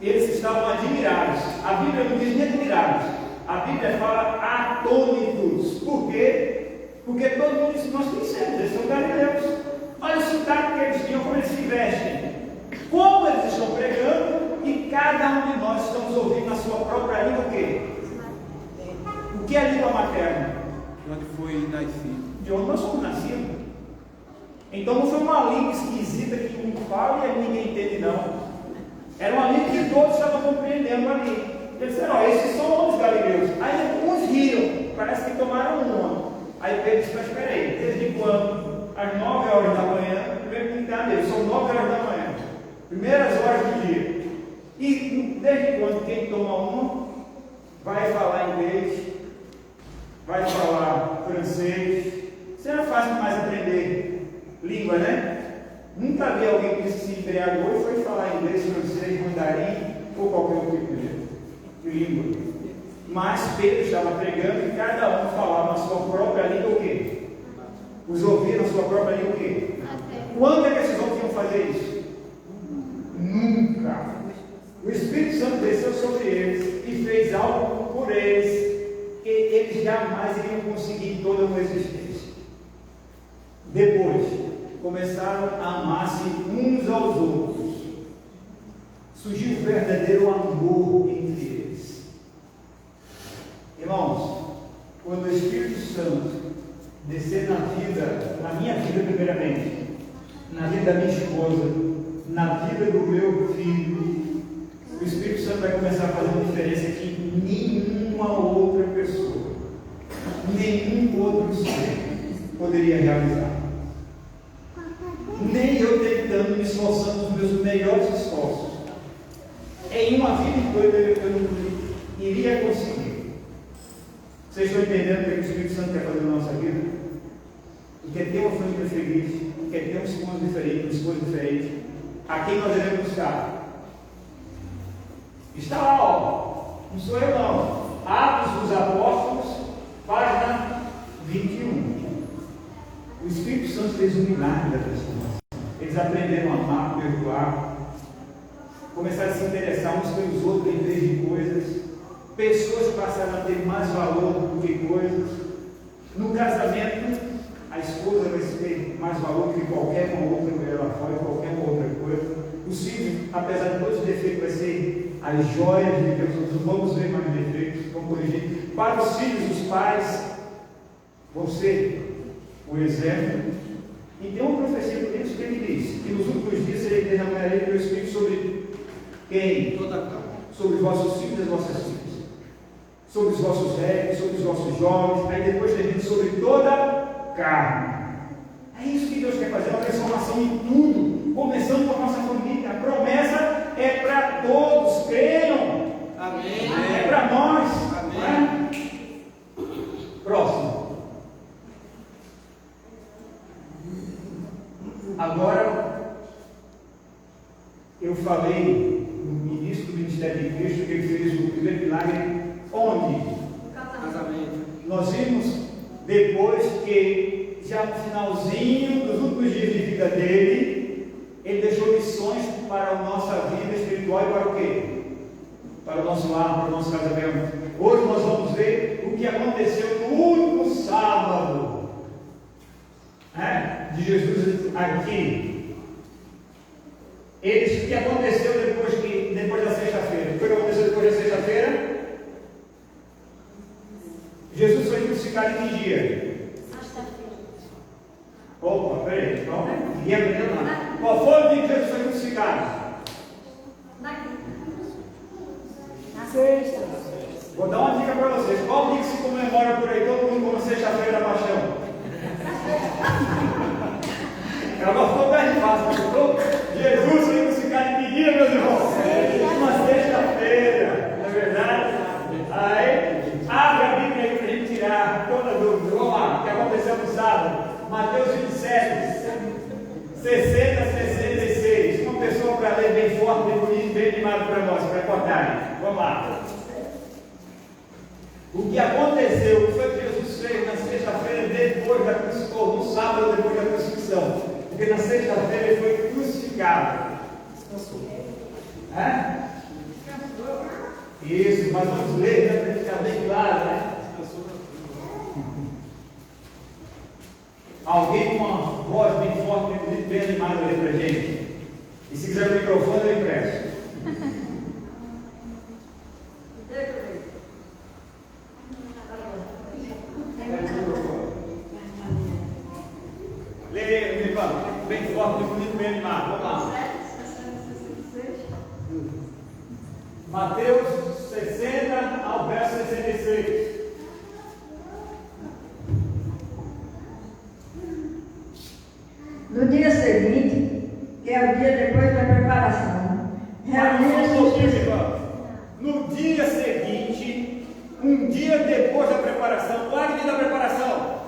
Eles estavam admirados. A Bíblia não diz nem admirados, a Bíblia fala atônitos. Por quê? Porque todo mundo disse: nós conhecemos, eles são galileus. Olha o sotaque que eles tinham, como eles se vestem, como eles estão pregando, e cada um de nós estamos ouvindo na sua própria língua o quê? O que é língua materna? De onde foi nascido. De onde nós somos nascidos. Então não foi uma língua esquisita que um fala e ninguém entende, não. Era uma língua que todos estavam compreendendo ali. Eles disseram: ó, esses são homens galileus. Aí uns riram, parece que tomaram uma. Aí Pedro disse: mas espera aí, desde quando? Às 9 horas da manhã, primeiro que entender, são 9 horas da manhã, primeiras horas do dia. E desde quando quem toma uma vai falar inglês, vai falar francês? Você não é fácil mais aprender língua, né? Nunca vi alguém que se embriagou e foi falar inglês, francês, mandarim ou qualquer outro tipo de língua. Mas Pedro estava pregando e cada um falava na sua própria língua o quê? Os ouvir na sua própria língua o quê? Quando é que esses homens iam fazer isso? Nunca. O Espírito Santo desceu sobre eles e fez algo por eles que eles jamais iriam conseguir em toda uma existência. Depois, começaram a amar-se uns aos outros. Surgiu um verdadeiro amor entre eles. Irmãos, quando o Espírito Santo descer na minha vida primeiramente, na vida da minha esposa, na vida do meu filho, o Espírito Santo vai começar a fazer uma diferença que nenhuma outra pessoa, nenhum outro ser poderia realizar. Nem eu tentando, me esforçando os meus melhores esforços, em uma vida toda eu não iria conseguir. Vocês estão entendendo o que o Espírito Santo quer fazer na nossa vida? Ele quer ter uma família feliz, quer ter um esposo diferente, uma esposa diferente. A quem nós devemos buscar? Está lá, ó. Não sou eu não. Atos dos Apóstolos, página 21. O Espírito Santo fez um milagre da transformação. Eles aprenderam a amar, perdoar, começaram a se interessar uns pelos outros em vez de coisas. Pessoas passaram a ter mais valor do que coisas. No casamento, a esposa vai ter mais valor que qualquer uma outra mulher lá fora, qualquer uma outra coisa. Os filhos, apesar de todos os defeitos, vai ser as joias de Deus. Não vamos ver mais defeitos, vamos corrigir. Para os filhos, os pais vão ser o exemplo. E tem uma profecia por isso que ele diz: que nos últimos dias ele derramarei o meu Espírito sobre quem? Toda a carne. Sobre os vossos filhos e as vossas filhas, sobre os vossos velhos, sobre os vossos jovens. Aí depois termina sobre toda a carne. É isso que Deus quer fazer, uma transformação em tudo, começando com a nossa família. A promessa é para todos, creiam. Amém. É para nós. Amém. Próximo. Agora, eu falei no início do ministério de Cristo que ele fez o primeiro milagre onde? Casamento. Nós vimos depois que, já no finalzinho dos últimos dias de vida dele, ele deixou lições para a nossa vida espiritual e para o quê? Para o nosso lar, para o nosso casamento. Hoje nós vamos ver o que aconteceu no último sábado de Jesus aqui. O que aconteceu depois da sexta-feira? O que aconteceu depois da sexta-feira? Jesus foi crucificado em que dia? Sexta-feira. Opa, peraí. diferente. Então, ninguém aprendeu nada. Qual foi o dia que Jesus foi crucificado? Na sexta. Vou dar uma dica para vocês. Qual dia que se comemora por aí todo mundo como sexta-feira da paixão? Ela ficou bem fácil, ficou? Jesus foi crucificado em que dia, meus irmãos? Uma sexta-feira, não é verdade? Aí, abre a Bíblia aí para a gente tirar toda dúvida. Vamos lá, o que aconteceu no sábado? Mateus 27, 60, 66. Uma pessoa para ler bem forte, bem bonito, bem animado para nós, para acordarem. Vamos lá. O que aconteceu, o que foi que Jesus fez na sexta-feira depois da crucificação, no sábado depois da crucifixão? Porque na sexta-feira ele foi crucificado. Descansou. Isso, mas vamos ler, né, para ficar bem claro, né? Alguém com uma voz bem forte, bem animada ali para a gente. E se quiser o microfone, eu empresto. Lê, bem forte, bem bonito, bem animado. Vamos lá. Mateus 60 ao verso 66. No dia seguinte, que é o dia depois da preparação, no dia seguinte, um dia depois da preparação, qual é o dia da preparação?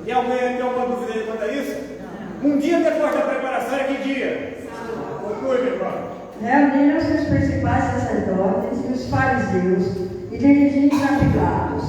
Tem alguém tem alguma dúvida aí quanto a isso? Um dia depois da preparação é que dia? Conclui, meu irmão. reuniram-se os principais sacerdotes e os fariseus e dirigindo-se a Pilatos.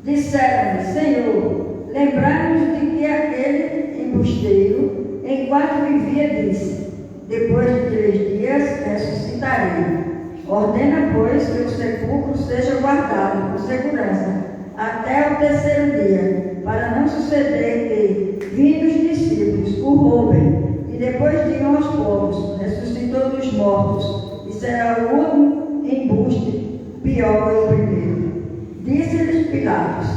Disseram-lhe: Senhor, lembrai-nos de que aquele embusteiro, enquanto vivia, disse: depois de 3 dias ressuscitarei. Ordena, pois, que o sepulcro seja guardado com segurança até o 3º dia, para não suceder que, vindo os discípulos, o roubem, e depois digam aos povos: ressuscitou dos mortos, e será o último embuste pior que o primeiro. Disse-lhes Pilatos: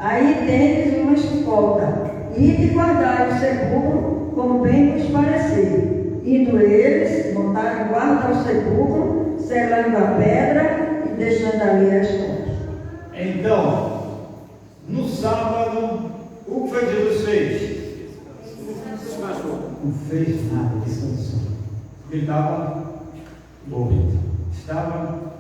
aí tendes uma escolta, ide guardar o sepulcro como bem vos parecer. Indo eles, montaram guarda ao sepulcro, selando a pedra e deixando ali as contas. Então, no sábado, o que foi que Jesus fez? Não fez nada, descansou. Ele estava morto, estava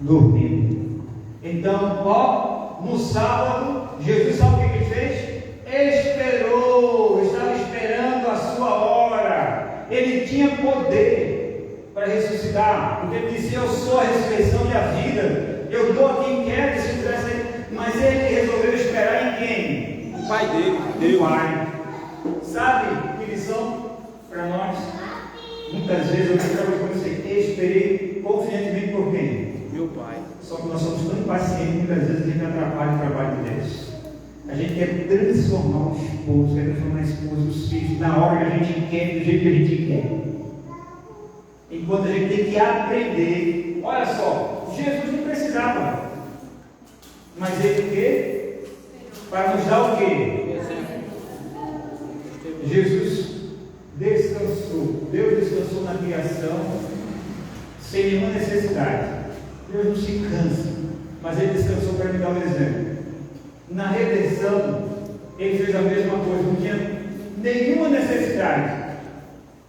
dormindo. Então, no sábado, Jesus sabe o que ele fez? Esperou, estava esperando a sua hora. Ele tinha poder para ressuscitar, porque ele dizia: eu sou a ressurreição e a vida. Eu dou a quem quer, se quisesse. Mas ele resolveu esperar em quem? O pai dele, O Deus. Pai. Sabe que lição para nós? Muitas vezes eu digo para você: esperei confiantemente por quem? Meu pai. Só que nós somos tão impacientes que muitas vezes a gente atrapalha o trabalho de Deus. A gente quer transformar o esposo, quer transformar a esposa, os filhos, na hora que a gente quer, do jeito que a gente quer. Enquanto a gente tem que aprender. Olha só, Jesus não precisava. Mas ele o quê? Para nos dar o quê? Jesus descansou. Deus descansou na criação sem nenhuma necessidade. Deus não se cansa, mas ele descansou para me dar um exemplo. Na redenção, ele fez a mesma coisa, não tinha nenhuma necessidade,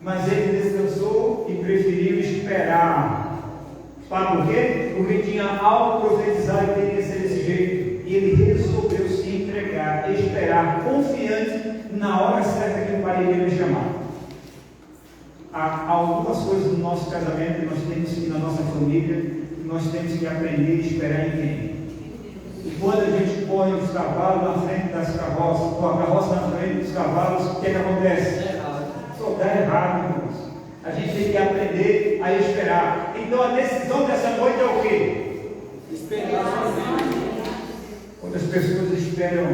mas ele descansou e preferiu esperar. Sabe por quê? Porque tinha algo profetizado que teria que ser desse jeito, e ele resolveu se entregar, esperar, confiante na hora certa que o Pai iria me chamar. Há algumas coisas no nosso casamento que nós temos que, na nossa família, nós temos que aprender a esperar em quem? E quando a gente põe os cavalos na frente das carroças, ou a carroça na frente dos cavalos, o que acontece? Só dá errado, irmãos. A gente tem que aprender a esperar. Então a decisão dessa noite é o quê? Esperar. Quando as pessoas esperam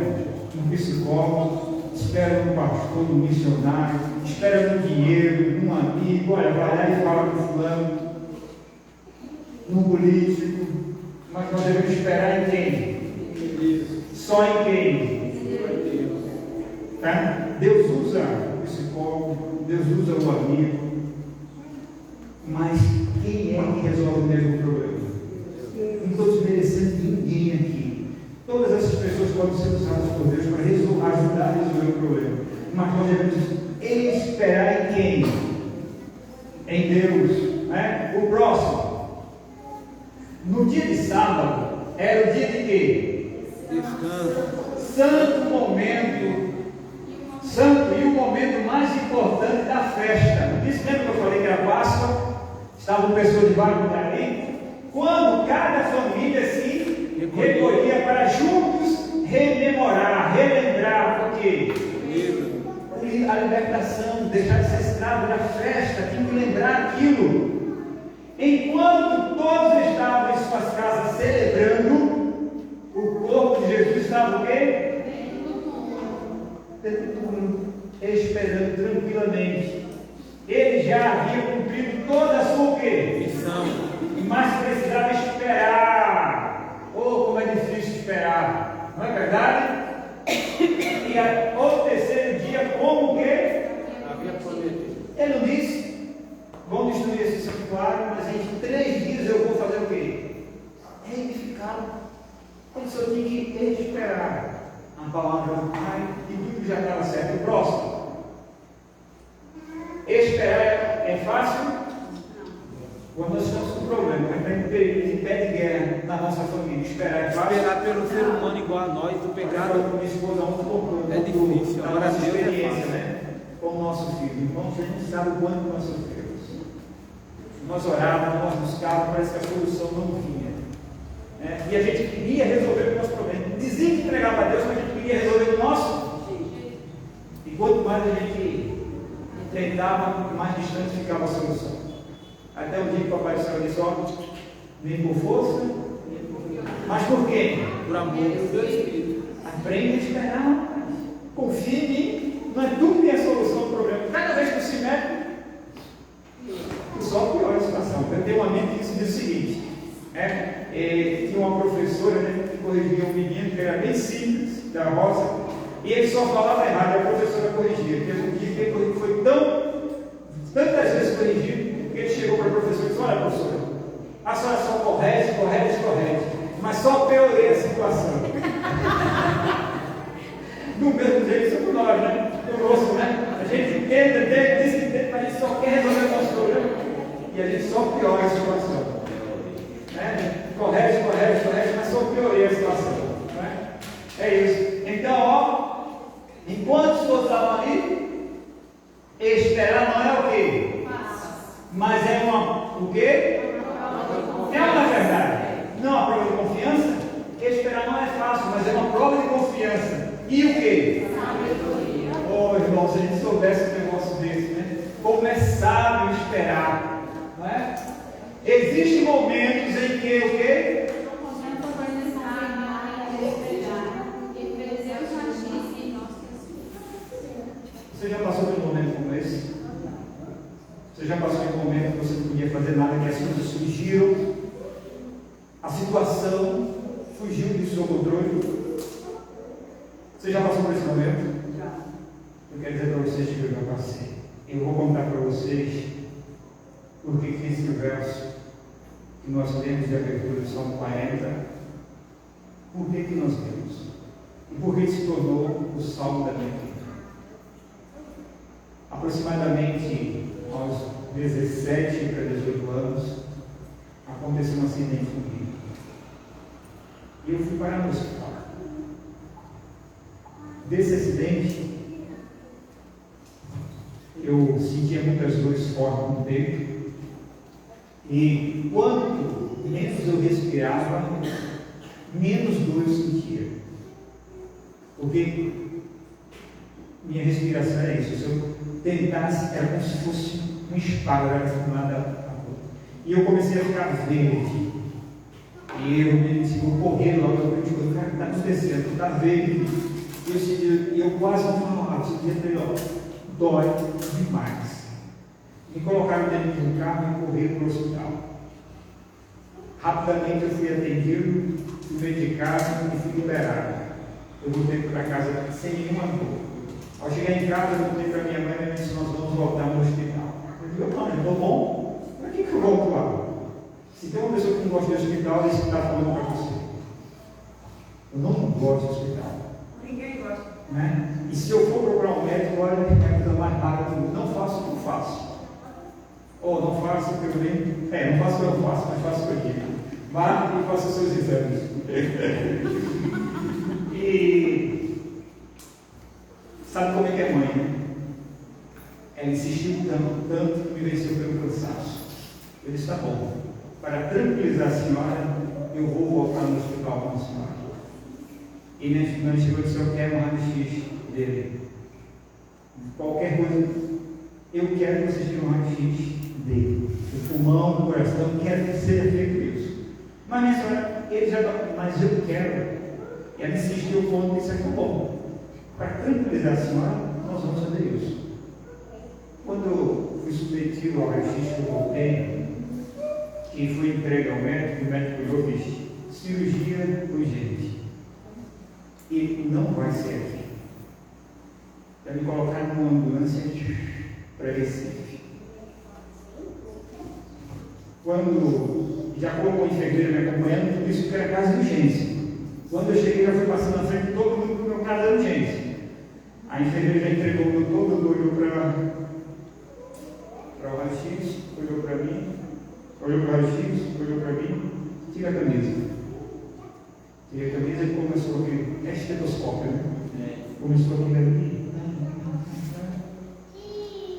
um psicólogo, esperam um pastor, um missionário, esperam um dinheiro, um amigo, olha, vai lá e fala com fulano, no político, mas nós devemos esperar em quem? Só em quem? Tá? Deus usa o psicólogo, Deus usa o amigo, mas quem é que resolve o mesmo problema? Não estou desmerecendo ninguém aqui. Todas essas pessoas podem ser usadas por Deus para ajudar a resolver o problema. Mas nós devemos esperar em quem? Em Deus. Né? O próximo. No dia de sábado, era o dia de quê? Descanso. Santo momento. Santo e o momento mais importante da festa. Isso lembra que eu falei que era Páscoa? Estavam pessoas de vários lugares ali. Quando cada família se recolhia para juntos rememorar, relembrar o quê? A libertação, deixar de ser escravo da festa, tinha que lembrar aquilo. Enquanto todos estavam em suas casas celebrando, o corpo de Jesus estava o quê? Esperando tranquilamente. Ele já havia cumprido toda a sua missão, mas precisava esperar. Oh, como é difícil esperar, não é verdade? E o terceiro dia, como que? Havia prometido. Ele não disse: vamos destruir esse santuário, mas em 3 dias eu vou fazer o quê? Reedificá-lo. Ele só tinha que esperar a palavra do Pai e tudo já estava certo. O próximo. Esperar é fácil? Quando nós estamos com problema, quando está em período de pé de guerra na nossa família, esperar é fácil? Esperar pelo ser humano igual a nós, do pecado. Minha esposa ontem comprou É difícil, a agora nossa Deus é experiência, fácil. né? Com o nosso filho. Irmãos, a gente sabe o quanto nós sofremos. Nós orávamos, nós buscávamos, parece que a solução não vinha. Né? E a gente queria resolver o nosso problema. Dizia que entregava a Deus, mas a gente queria resolver o nosso. E quanto mais a gente tentava, mais distante ficava a solução. Até o dia que o Papai do Céu disse: ó, nem por força, mas por quê? Por amor do Deus Espírito. Aprenda a esperar. Confie em mim. Não é tu que tem a solução do problema. Cada vez que tu se mete, tu só piora a situação. Eu tenho um amigo que diz o seguinte: tinha uma professora, né, que corrigia um menino que era bem simples, da roça, e ele só falava errado, a professora corrigia. Teve um dia que ele foi tantas vezes corrigido, que ele chegou para a professora e disse: olha, professora, a senhora só corrige, mas só piorei a situação. Do mesmo jeito, somos nós, né? Conosco, né? A gente entende, diz que entende, mas a gente só quer resolver o nosso problema e a gente só piora a situação. Né? Corrige, mas só piorei a situação. Né? É isso. Então, ó, enquanto todos estavam ali, esperar não é o quê? Mas é o quê? É uma verdade. Não é uma prova de confiança? Esperar não é fácil, mas é uma prova de confiança. E o quê? Oh, irmão, se a gente soubesse um negócio desse, né? Como é sábio esperar, não é? Existem momentos em que o quê? Você já passou por um momento como esse? Você já passou por um momento que você não podia fazer nada, que as coisas surgiram, a situação fugiu do seu controle? Você já passou por esse momento? Já. Eu quero dizer para vocês que eu já passei. Eu vou contar para vocês porque que esse verso que nós temos de abertura do Salmo 40, por que nós temos? E por que se tornou o Salmo da minha vida? Aproximadamente aos 17 para 18 anos, aconteceu um acidente comigo. E eu fui parar no hospital. Desse acidente, eu sentia muitas dores fortes no peito. E quanto menos eu respirava, menos dor eu sentia. Porque minha respiração é isso. Se eu tentasse, era como se fosse um espalho, era de lado a outro. E eu comecei a ficar verde. E eu me vou correr logo, eu digo: cara, está acontecendo, está verde. E eu quase não falava, dói demais. Me colocaram dentro de um carro e correram para o hospital. Rapidamente eu fui atendido, fui medicado e fui liberado. Eu voltei para casa sem nenhuma dor. Ao chegar em casa, eu contei para minha mãe e disse: nós vamos voltar no hospital. Eu digo: não, eu estou bom, para que eu volto lá? Se tem uma pessoa que não gosta de hospital, esse que está falando para você. Eu não gosto de hospital. Ninguém gosta. Né? E se eu for procurar um médico, olha, é a coisa mais rara do mundo. Não faço o que eu faço. Ou não faço o que eu nem. Não faço o que eu faço, mas faço o que eu digo. Marque e faça os seus exames. E sabe como é que é mãe, né? Ela insistiu tanto que me venceu pelo cansaço. Eu disse: tá bom, para tranquilizar a senhora, eu vou voltar no hospital com a senhora. E minha irmã chegou e disse: eu quero um raio-x dele. Qualquer coisa, eu quero que vocês tenham um raio-x dele. Do pulmão, do coração, quero que seja feito isso. Mas minha senhora, ele já está, mas eu quero. Ela insistiu o ponto e disse: tá bom, para tranquilizar a senhora, nós vamos fazer isso. Quando eu fui submetido ao raio-x que eu voltei, que fui entregue ao médico, o médico olhou e disse: cirurgia urgente. E não vai ser aqui. Já me colocaram numa ambulância para Recife. Quando já como enfermeira me acompanhando, tudo isso que era casa de urgência. Quando eu cheguei, já fui passando na frente de todo mundo para o meu caso de urgência. A enfermeira já entregou o meu todo, olhou para o raio-x, olhou para mim, olhou para o raio-x, olhou para mim, tira a camisa. Tirei a camisa e começou aquele estetoscópio, né? Começou aquele ali.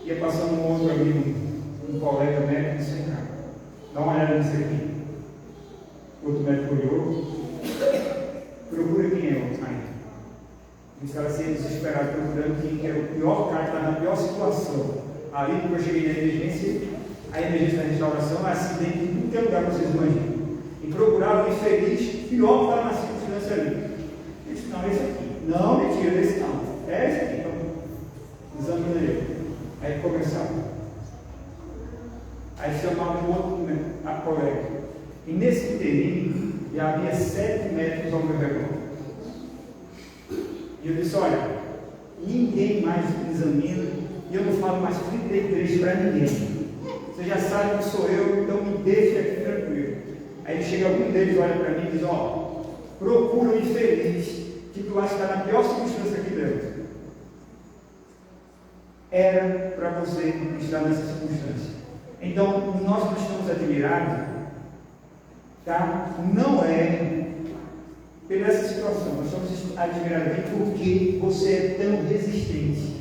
Ia passando um outro amigo, um colega médico, disse: vem cá, dá uma olhada nisso aqui. O outro médico olhou, procura quem é o cara. Eu estava sendo desesperado procurando quem era o pior cara, estava na pior situação. Ali, quando eu cheguei na emergência, a emergência da restauração, acidente, não tem lugar para vocês imaginam. E procurava o infeliz, pior que estava na circunstância ali. Eu disse: não, esse aqui. Não, mentira, esse não. É esse aqui. Então, examina ele. Aí começava. Aí chamava o outro, né, a colega. E nesse inteirinho, já havia 7 metros ao meu redor. E eu disse: olha, ninguém mais me examina, e eu não falo mais 33 para ninguém. Você já sabe que sou eu, então me deixe aqui tranquilo. Aí chega algum deles, olha para mim e diz: ó, procura o infeliz, que tu acha que está na pior circunstância aqui dentro. Era para você estar nessa circunstância. Então, nós não estamos admirados, tá? Não é pela essa situação, nós estamos admirados porque você é tão resistente.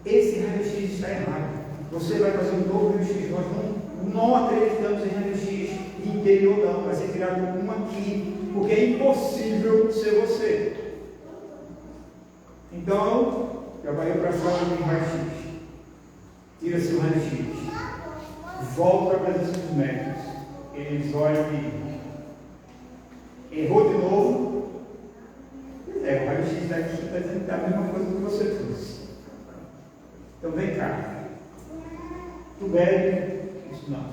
Esse raio-x está errado. Você vai fazer um novo raio-x. Nós não acreditamos em raio-x interior, não. Vai ser tirado um aqui, porque é impossível ser você. Então, já vai para fora do raio-x. Tira seu raio-x. Volta para a presença dos médicos. Eles olham e errou de novo. O raio-x daqui está dizendo que é a mesma coisa que você trouxe. Então vem cá. Tu bebe? Isso não.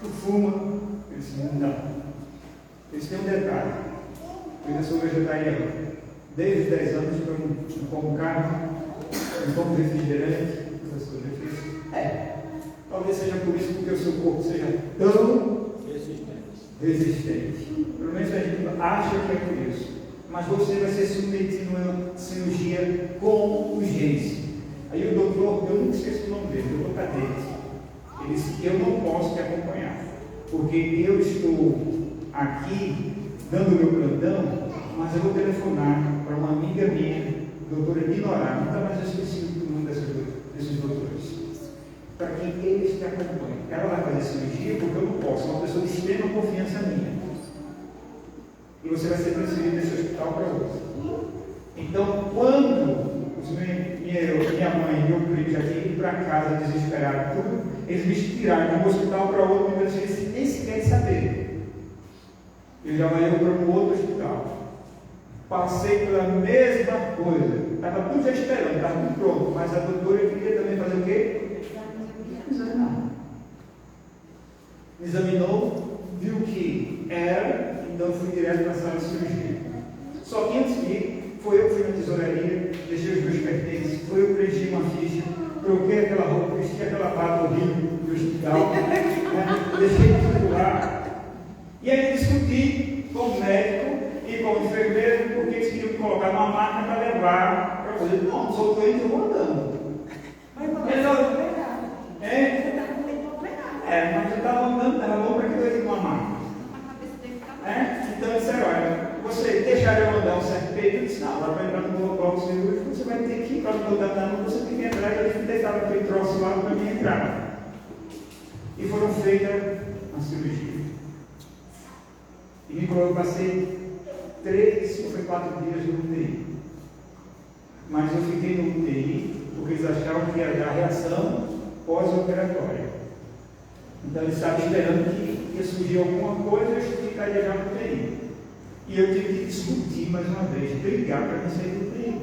Tu fuma? Isso não. Isso tem um detalhe. Eu ainda sou vegetariano. Desde os 10 anos que eu não como carne, não como refrigerante, essas coisas. Talvez seja por isso que o seu corpo seja tão resistente. Pelo menos a gente acha que é por isso. Mas você vai ser submetido a uma cirurgia com urgência. Aí o doutor, eu nunca esqueço o nome dele, o doutor Cadete. Ele disse: eu não posso te acompanhar, porque eu estou aqui dando o meu plantão, mas eu vou telefonar para uma amiga minha, doutora Dinorá, nunca mais eu esqueci o nome desses doutores, para que eles te acompanhem. Ela vai fazer cirurgia porque eu não posso, é uma pessoa de extrema confiança minha. E você vai ser transferido desse hospital para outro. Então, quando minha mãe e meu primo já tinham ido para casa desesperado, tudo, eles me tiraram de um hospital para outro, mas eles nem sequer saber. Eu já ia para um outro hospital. Passei pela mesma coisa. Estava tudo já esperando, estava tudo pronto, mas a doutora queria também fazer o quê? Examinar. Me examinou, viu que era, então fui direto para a sala de cirurgia. Só que antes de ir, estou indo, eu vou andando. Mas mas eu estava andando, estava bom para que dois irmãos mais. Então eles disseram, olha, você deixaria eu andar um certo período? Eu disse, não, agora para entrar no bloco cirúrgico, você vai ter que ir para o meu danado, você tem que entrar, e eles me deitaram aquele troço lá para mim entrar. E foram feitas a cirurgia. E eu passei 3 ou 4 dias no UTI. Mas eu fiquei no UTI porque eles achavam que ia dar reação pós-operatória. Então eles estavam esperando que ia surgir alguma coisa e eu ficaria já no UTI. E eu tive que discutir mais uma vez, brigar para não sair do UTI.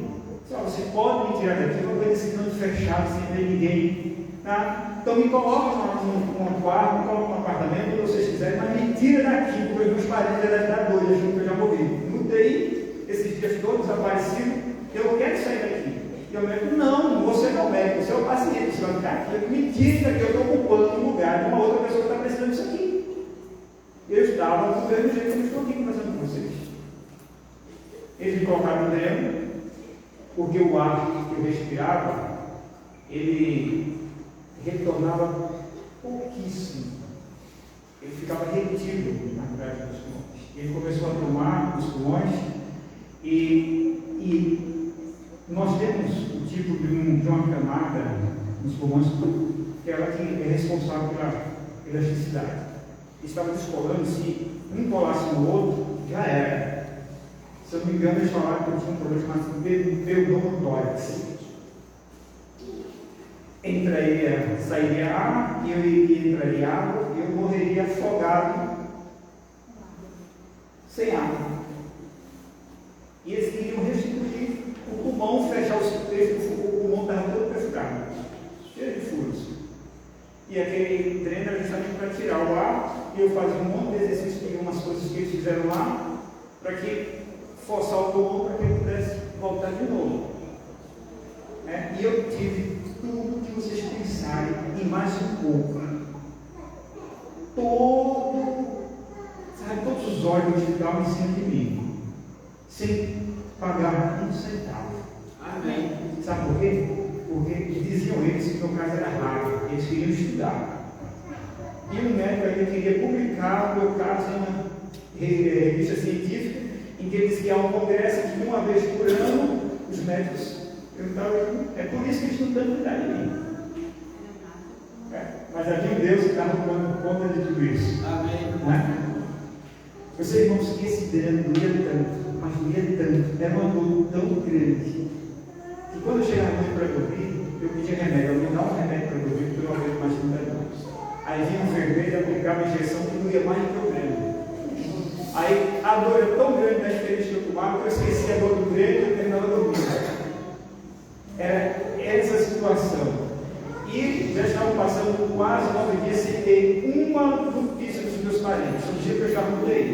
Só você pode me tirar daqui, eu vou esse canto fechado sem ver ninguém. Tá? Então me coloca num quarto, me coloca num apartamento, onde vocês quiserem, mas me tira daqui, porque os meus parentes devem estar doidos, achando que eu já morri. No UTI, esses dias todos desaparecidos, eu quero sair daqui. E o médico, não, você não é o médico, você é o paciente, você vai ficar aqui. Me tira daqui, eu estou ocupando um lugar de uma outra pessoa que está precisando disso aqui. Eu estava do mesmo jeito que eu estou aqui conversando com vocês. Eles me colocaram dentro, porque o ar que eu respirava, ele retornava pouquíssimo. Ele ficava retido na grade dos pulmões. Ele começou a tomar os pulmões e nós temos o tipo de uma camada nos pulmões que ela que é responsável pela elasticidade. Estava descolando, se um colasse no outro, já era. Se eu não me engano, eles falaram que eu tinha um problema chamado pneumotórax. Sairia ar, e entraria água, e eu morreria afogado, sem água. E eles queriam restituir o pulmão, fechar os trechos, o pulmão estava todo perfurado, cheio de furos. E aquele treino era justamente para tirar o ar, e eu fazia um monte de exercícios, e umas coisas que eles fizeram lá, para que forçar o pulmão para que ele pudesse voltar de novo. E eu tive tudo que vocês pensarem e mais um pouco. Todos os olhos do hospital em cima de mim, sem pagar um centavo. Amém. Sabe por quê? Porque diziam eles que meu caso era raro, eles queriam estudar. E o médico ainda queria publicar o meu caso em uma revista científica, em que ele disse que há um congresso que uma vez por ano os médicos perguntavam, é por isso que eles estão dando cuidado de mim. Mas havia um Deus que estava tomando conta de tudo isso. Amém. Vocês vão se esse drama doía tanto, mas doía tanto, era uma dor tão grande, que quando eu chegava muito para dormir, eu pedia remédio, eu me dava um remédio para dormir, porque eu não aguento mais 30 anos. Aí vinha um enfermeiro e aplicava a injeção que doía mais do que o grande. Aí a dor era tão grande na experiência que eu tomava que eu esquecia a dor do grande e eu terminava dormindo. Era essa situação. E já estavam passando quase 9 dias sem ter uma notícia dos meus parentes. No dia que eu já mudei,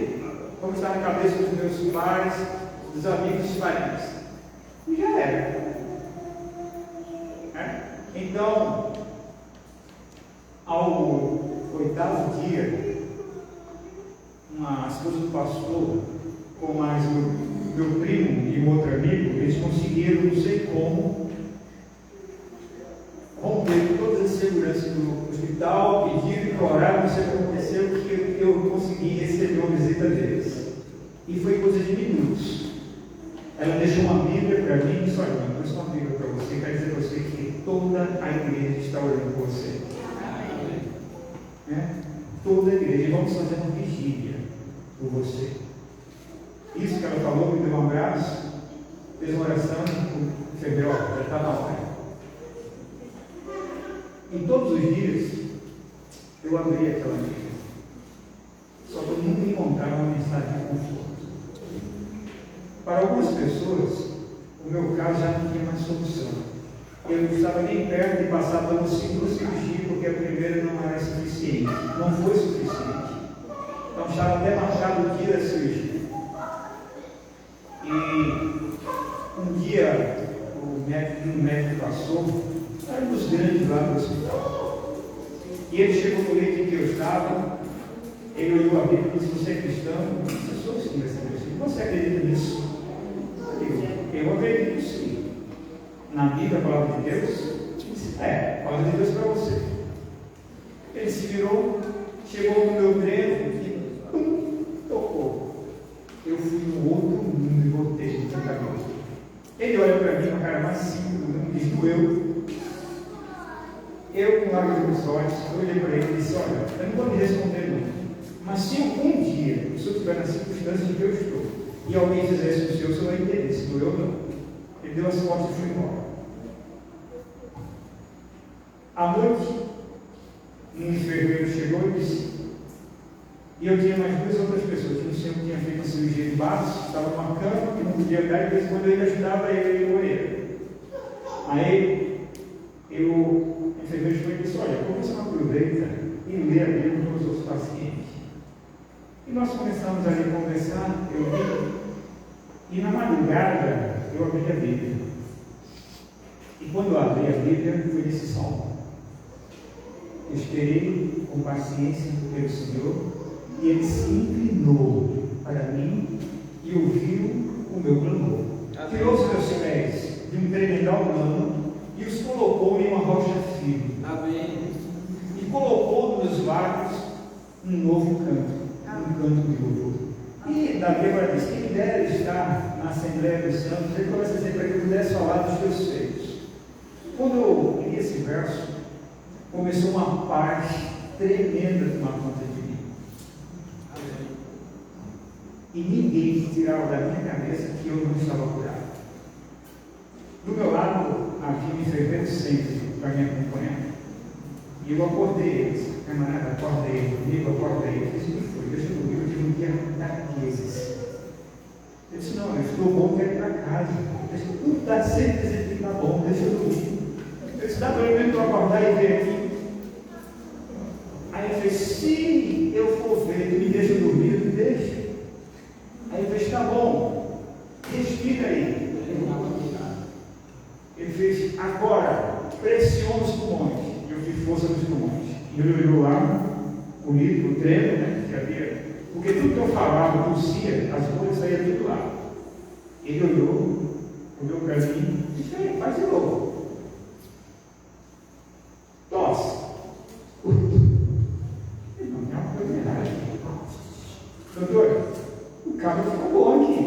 como está na cabeça dos meus pais, dos amigos dos parentes. E já era. Então, ao 8º dia, a esposa do pastor, com mais meu primo e um outro amigo, eles conseguiram, não sei como, romper todas as seguranças do hospital, pediram, imploraram, não sei o que aconteceu, que eu consegui receber uma visita deles. E foi coisa de minutos. Ela deixou uma Bíblia para mim e disse, olha, eu trouxe uma Bíblia para você, quer dizer para você que toda a igreja está orando por você. Toda a igreja, vamos fazer uma vigília por você. Isso que ela falou, me deu um abraço, fez uma oração, o febrero, já estava lá. E todos os dias eu abria aquela Bíblia, só que eu nunca encontrava uma mensagem de conforto. Para algumas pessoas, o meu caso já não tinha mais solução. Eu não estava nem perto de passar pela segunda cirurgia, porque a primeira não era suficiente, não foi suficiente. Então estava até marcado o dia da cirurgia. E um dia um médico passou, era um dos grandes lá do hospital. E ele chegou no leito em que eu estava, ele olhou a Bíblia e disse, você é cristão? Eu disse, eu sou sim, você acredita nisso? Eu acredito sim. na Bíblia, a palavra de Deus? Eu disse, a palavra de Deus para você. Ele se virou, chegou no meu treino e tocou. Eu fui no outro mundo e voltei no tratamento. Ele olha para mim com a cara mais simples do mundo, diz, doeu. Eu, com lágrimas nos olhos, eu olhei para ele e disse, olha, eu não vou me responder não. Mas se algum dia o senhor estiver na circunstância em que eu estou, e alguém fizer isso com o senhor vai entender, se doeu ou não. Ele deu as costas e foi embora. À noite, um enfermeiro chegou e disse, e eu tinha mais duas outras pessoas, que o senhor tinha feito a cirurgia de baço, estava numa cama, que não podia andar, e de vez em quando ele ajudava ele a ir no banheiro. Aí, o enfermeiro chegou e disse, olha, por que você não aproveita e lê a Bíblia com os outros pacientes? E nós começamos ali a conversar, eu li, e na madrugada eu abri a Bíblia. E quando eu abri a Bíblia, foi nesse salmo. Eu esperei com paciência pelo Senhor, e Ele se inclinou para mim e ouviu o meu clamor. Tirou os meus pés de um tremendal plano e os colocou em uma rocha firme. Amém. E colocou nos meus lábios um novo canto, um canto de louvor. E Davi agora diz, quem dera estar na Assembleia dos Santos, ele começa a dizer para que eu pudesse falar dos teus feitos. Quando eu li esse verso, começou uma paz tremenda de uma conta de mim. E ninguém tirava da minha cabeça que eu não estava curado. Do meu lado, havia um enfermeiro sempre para me acompanhar. E eu acordei eles, camarada, acordei comigo, acordei. Eu disse, o que foi? Deixa eu dormir, eu tive um dia daqueles. Eu disse, não, eu estou bom, quero ir para casa. Tudo está sempre dizendo que está bom, deixa eu dormir. Eu disse, dá para eu acordar e ver aqui. Aí eu falei, se eu for ver, tu me deixa dormir, me deixa. Aí eu falei, tá bom, respira aí. Ele fez, agora, pressiona os pulmões. E eu fiz força nos pulmões. E ele olhou lá, o livro, o treino, né, que havia. Porque tudo que eu falava, tossia, as coisas saíam tudo lá. Ele olhou para mim e disse, faz de novo. Tosse. Não tem uma coisa errada. Doutor, o cabra ficou bom aqui.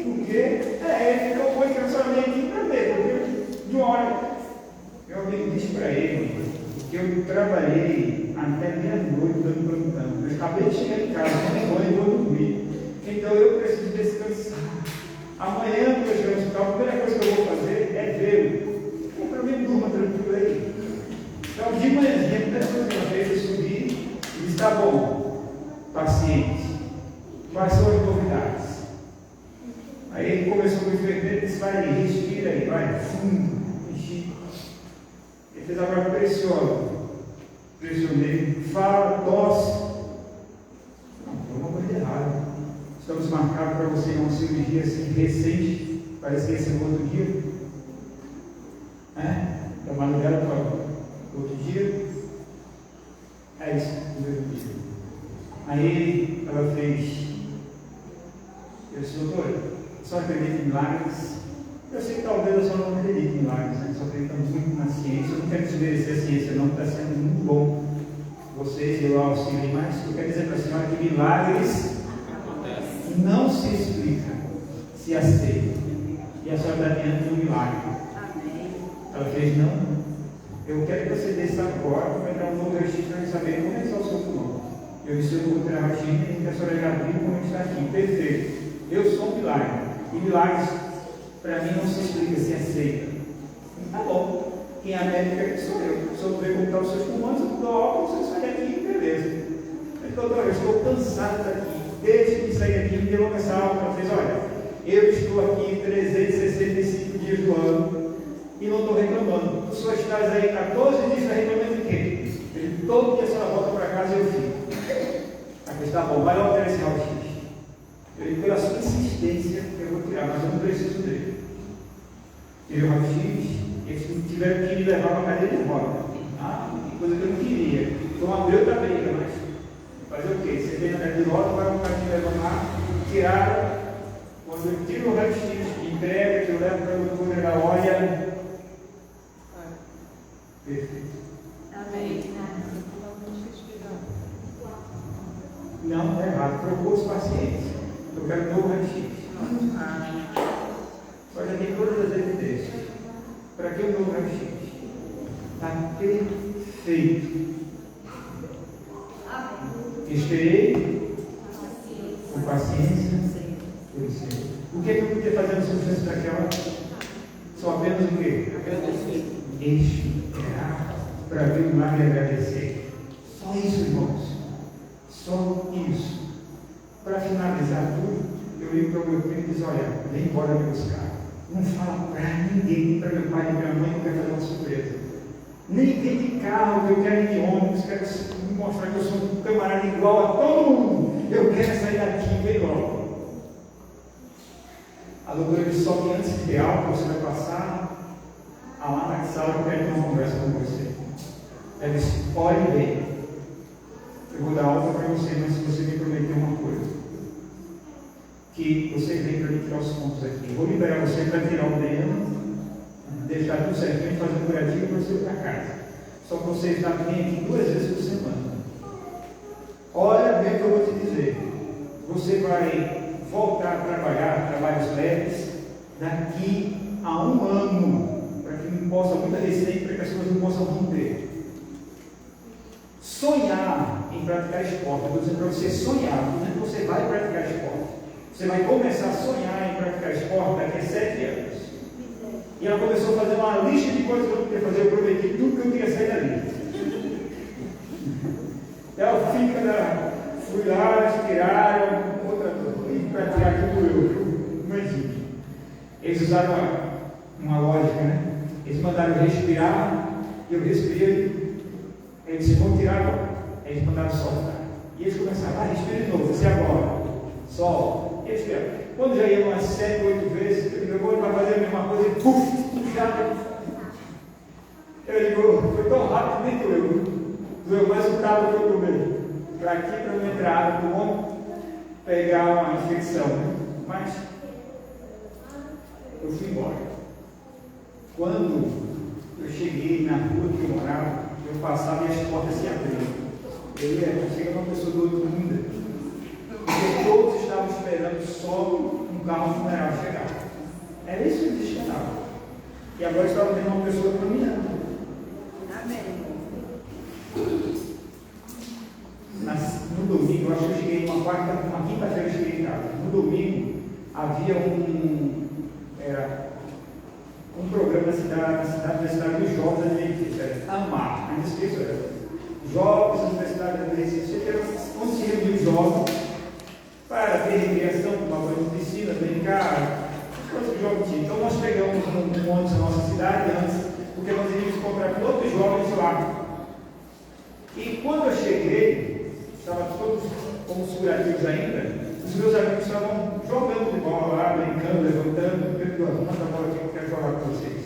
Porque ele ficou bom que eu só vim aqui para ver. Porque de uma hora eu disse para ele que eu trabalhei até meia-noite dando plantão. Eu acabei de chegar em casa, tomei banho e vou dormir. Então eu preciso descansar. Amanhã, quando eu chegar no hospital, a primeira coisa que eu vou fazer é vê-lo. Então, para mim, durma tranquilo aí. Então, de manhãzinha, a primeira coisa que eu fiz, eu subi e disse, tá bom, paciente, quais são as novidades? Aí ele começou com o enfermeiro e disse, vai, respira aí, vai, fundo, enchi. Ele fez agora pressionei, fala, tosse. Não, tem uma coisa errada. Estamos marcados para você uma cirurgia assim recente, parece que esse é o outro dia. Da madrugada para o outro dia. É isso, o mesmo dia. Aí ela fez. Eu disse, doutor, só acredito em milagres. Eu sei que talvez eu só não acredite em milagres, né? Só acreditamos muito na ciência. Eu não quero desmerecer a ciência, não, está sendo muito bom. Vocês, eu auxilio, mas eu quero dizer para a senhora que milagres não se explica, se aceita. E a senhora está diante de um milagre. Ela fez, não. Eu quero que você desça agora, vai dar um novo registro para saber como é que está o seu pulmão. Eu disse, eu vou tirar a rotina e a senhora já viu como está aqui. Perfeito. Eu sou um milagre. E milagres, para mim, não se explica, se aceita. Tá bom. Quem é a médica que sou eu. Se eu ver como estão os seus pulmões, eu dou óculos, você sai daqui, beleza. Eu disse, doutor, eu estou cansado daqui. Desde que saí aqui, me deu essa aula. Ela fez, olha, eu estou aqui 365 dias do ano e não estou reclamando. O senhor está aí 14 dias, está reclamando de quê? Ele, todo dia a senhora volta para casa e eu fico. Ela fez, tá bom, vai lá alterar esse raio-x. Eu disse, pela sua insistência, eu vou tirar, mas eu não preciso dele. Tirei o raio-x. Eles tiveram que me levar para a cadeira de roda. Coisa que eu não queria. Então abriu da briga, mas fazer o quê? Você vem na cadeira de roda, vai para te levar lá, tiraram. Quando eu tiro o raio-x, entrega, que eu levo para o doutor, ela olha, propôs paciência. Eu quero um novo raio-x. Só já tem todas as evidências. Para que o novo raio-x? Está perfeito. Esperei com paciência pelo Senhor. O que é que eu podia fazer na substância daquela? Só apenas o quê? Agradecer. Esperar para ver o milagre e agradecer. Só isso, irmãos. Só isso. Para finalizar tudo, eu ligo para o meu filho e diz: olha, vem embora me buscar. Não fala para ninguém, nem para meu pai e minha mãe, que eu quero fazer uma surpresa. Nem vem de carro, que eu quero ir de ônibus, quero mostrar que eu sou um camarada igual a todo mundo. Eu quero sair daqui, vem logo. A doutora disse: só que antes de algo, você vai passar lá na sala que eu quero ter uma conversa com você. Ela disse: olhe bem, eu vou dar alta para você, mas se você me prometer uma coisa, que você vem para me tirar os pontos aqui, eu vou liberar você para tirar o dreno, deixar tudo certinho, fazer um curativo para você ir para casa. Só que você está vindo aqui 2 vezes por semana. Olha bem o que eu vou te dizer. Você vai voltar a trabalhar, trabalhos leves, daqui a 1 ano, para que não possa muita receita, para que as coisas não possam romper. Sonhar em praticar esporte, eu estou dizendo para você sonhar, não é que você vai praticar esporte. Você vai começar a sonhar em praticar esporte daqui a 7 anos. E ela começou a fazer uma lista de coisas que eu queria fazer. Eu prometi tudo que eu queria sair dali. Ela fica lá, fui lá, eles tiraram outra coisa para tirar tudo eu. Imagina. Eles usaram uma lógica, né? Eles mandaram eu respirar, eu respirei. Eles disse: vão tirar agora. Eles mandaram soltar. E eles começaram: respira de novo, você agora. Sol. Eles fizeram. Quando já ia umas 7, 8 vezes, eu digo: agora vai fazer a mesma coisa e puf, já. Eu digo: foi tão rápido, nem doeu. Doeu mais o cabo que eu tomei. Para aqui, para não entrar água no ombro, pegar uma infecção. Mas eu fui embora. Quando eu cheguei na rua que eu morava, eu passava e as portas se abriam. Eu ia, chega uma pessoa do outro mundo. Porque todos estavam esperando só um carro funerário chegar. Era isso que eles esperavam. E agora estava vendo uma pessoa caminhando. Amém. No domingo, eu acho que eu cheguei uma quinta-feira eu cheguei em casa. No domingo havia um programa na cidade dos jovens da Recife, AMAR, ainda esqueço ela. Jovens da Universidade da Recife, onde se reuniu os jovens para ter recreação, tomar banho de piscina, brincar, as coisas que o jovem tinha. Então nós pegamos um ônibus na nossa cidade antes, porque nós iríamos encontrar com outros jovens lá. E quando eu cheguei, estavam todos como os curativos ainda, os meus amigos estavam jogando de bola lá, brincando, levantando. Eu digo: manda a bola aqui que eu quero jogar com vocês.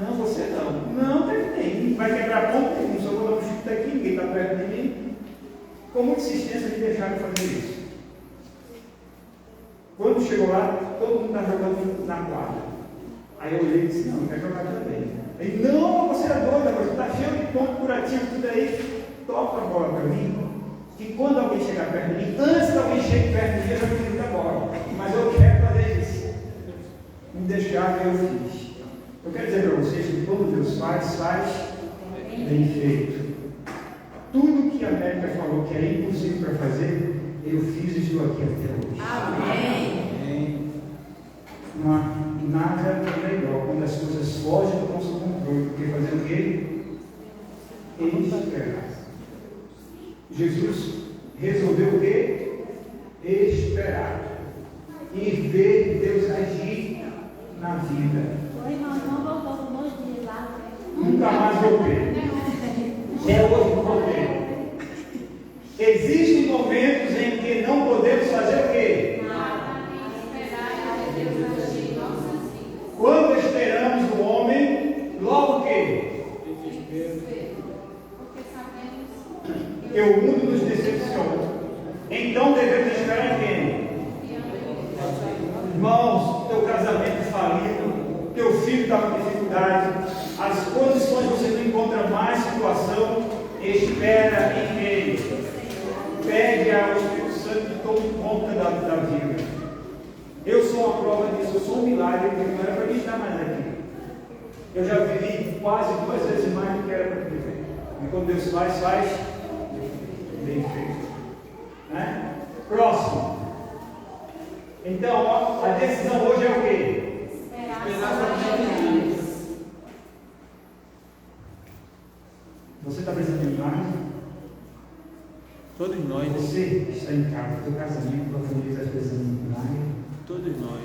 Não, você não. Não, tem. Vai quebrar ponto nenhum. Só vou dar um chute aqui, ninguém está perto de mim. Com muita insistência me deixaram fazer isso. Quando chegou lá, todo mundo está jogando na quadra. Aí eu olhei e disse: não, quer jogar também. Ele: não, você é doida, você está cheio de ponto curativo, tudo aí. Toca a bola para mim, que quando alguém chegar perto de mim, antes que alguém chegue perto de mim, eu já me tiro da bola. Mas eu quero fazer isso. Me deixar que eu fiz. Eu quero dizer para vocês que todo Deus faz bem feito. Tudo que a América falou que era impossível para fazer, eu fiz e estou aqui até hoje. Amém. Nada é melhor quando as coisas fogem do nosso controle, porque fazer o quê? Esperar. Jesus resolveu o quê? Esperar. E ver Deus agir na vida. O irmão não voltou por 2 dias lá. Nunca mais voltei. É hoje que voltei. Existem momentos em que não podemos fazer o quê? Quando esperamos do homem, logo o quê? Porque o mundo nos decepciona. Então devemos esperar em quem? Irmãos, teu casamento falido, teu filho está com dificuldade, as condições você não encontra mais situação, espera em quem? Pede ao Espírito Santo Santo que tome conta da vida. Eu sou uma prova disso, eu sou um milagre, porque não era para mim estar mais aqui. Eu já vivi quase 2 vezes mais do que era para viver. E quando Deus faz bem feito. Né? Próximo. Então, ó, a decisão hoje é o quê? Esperar. Você está precisando de milagre? Todos nós. Você está em casa, teu casamento, tua família está precisando de milagre? Todos nós.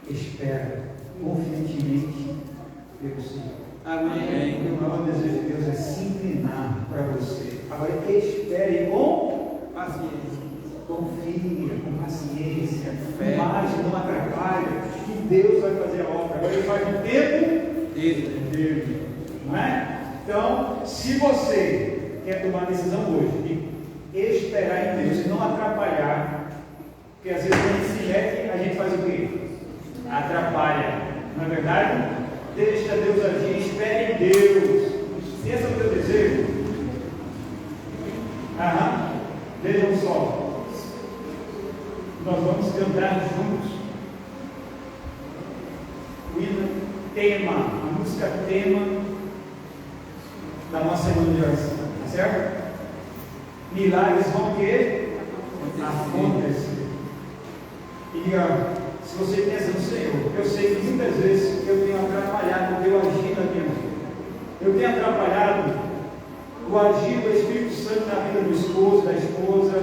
Espera confiantemente pelo Senhor. Amém. O maior desejo de Deus é se inclinar para você. Agora, espere com Paciência. confia, com paciência, Fé. mas não atrapalha, que Deus vai fazer a obra. Agora ele faz no tempo dele, não é? Então, se você quer tomar a decisão hoje de esperar em Deus e não atrapalhar, porque às vezes a gente se mete, a gente faz o quê? Atrapalha, não é verdade? Deixa Deus agir, espere em Deus. Se esse é o teu desejo, vejam só, nós vamos cantar juntos o hino tema, a música tema da nossa semana de oração, tá certo? Milagres vão ter acontecer. E diga, se você pensa no Senhor, eu sei que muitas vezes eu tenho atrapalhado o teu agir na minha vida. Eu tenho atrapalhado o agir do Espírito Santo na vida do esposo, da esposa,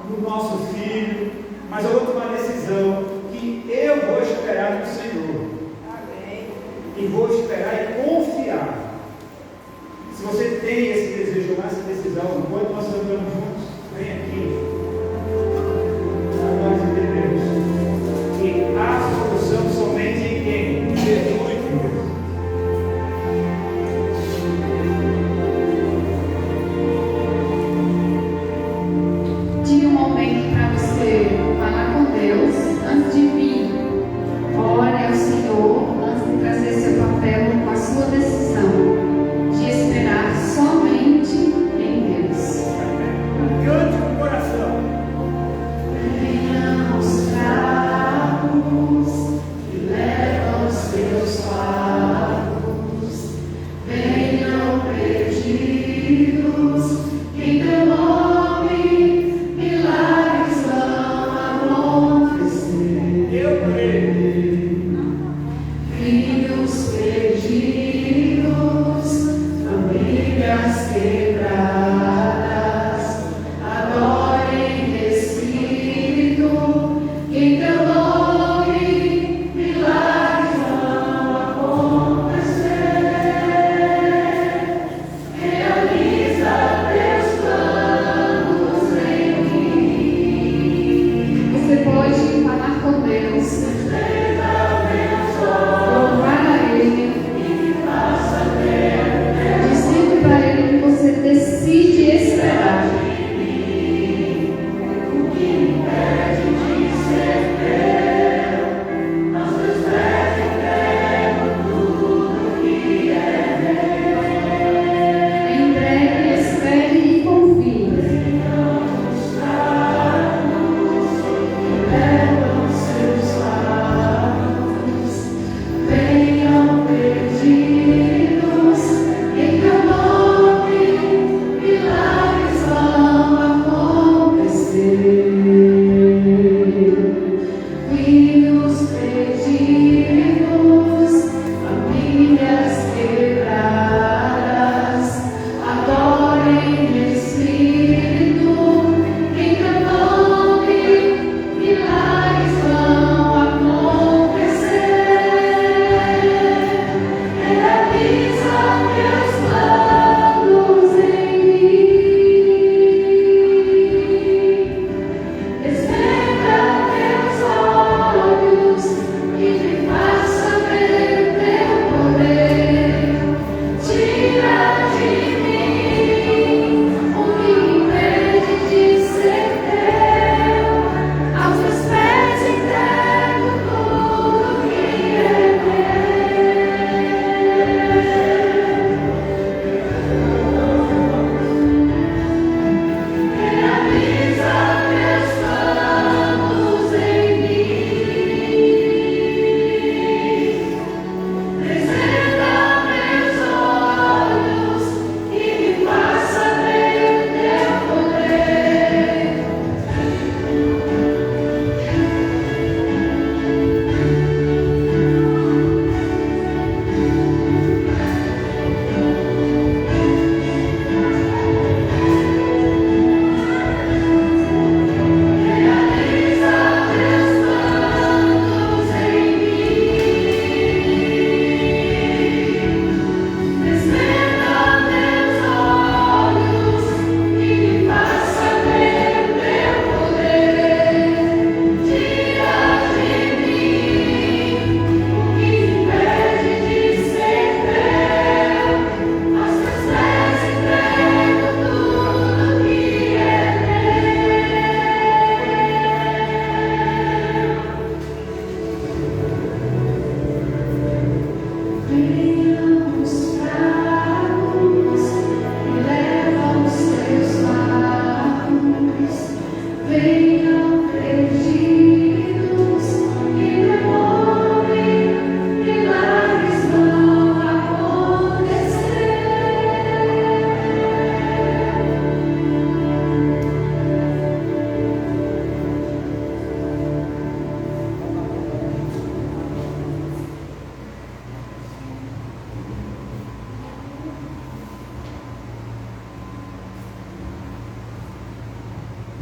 do nosso filho, mas eu vou tomar a decisão que eu vou esperar no Senhor. Amém. E vou esperar e confiar. Se você tem esse desejo, essa decisão, enquanto nós cantamos juntos, vem aqui. Para nós entendermos que a solução somente em quem? Jesus. Tire um momento para você falar com Deus antes de vir. Ore ao Senhor antes de trazer seu papel com a sua decisão de esperar somente em Deus.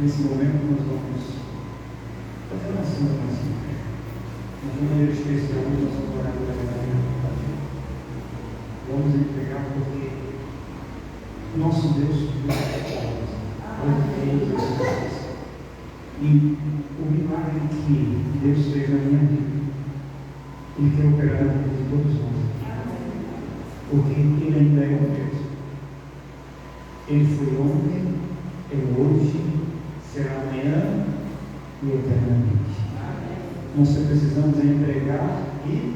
Nesse momento nós vamos fazer uma ação da nossa fé. De uma maneira especial, o nosso orador da vamos entregar porque o nosso Deus e o milagre que Deus fez na minha vida, Ele quer operar na vida de todos nós. Porque Ele ainda é o Deus. Ele foi ontem, é hoje, será amanhã e eternamente. Nós só precisamos entregar e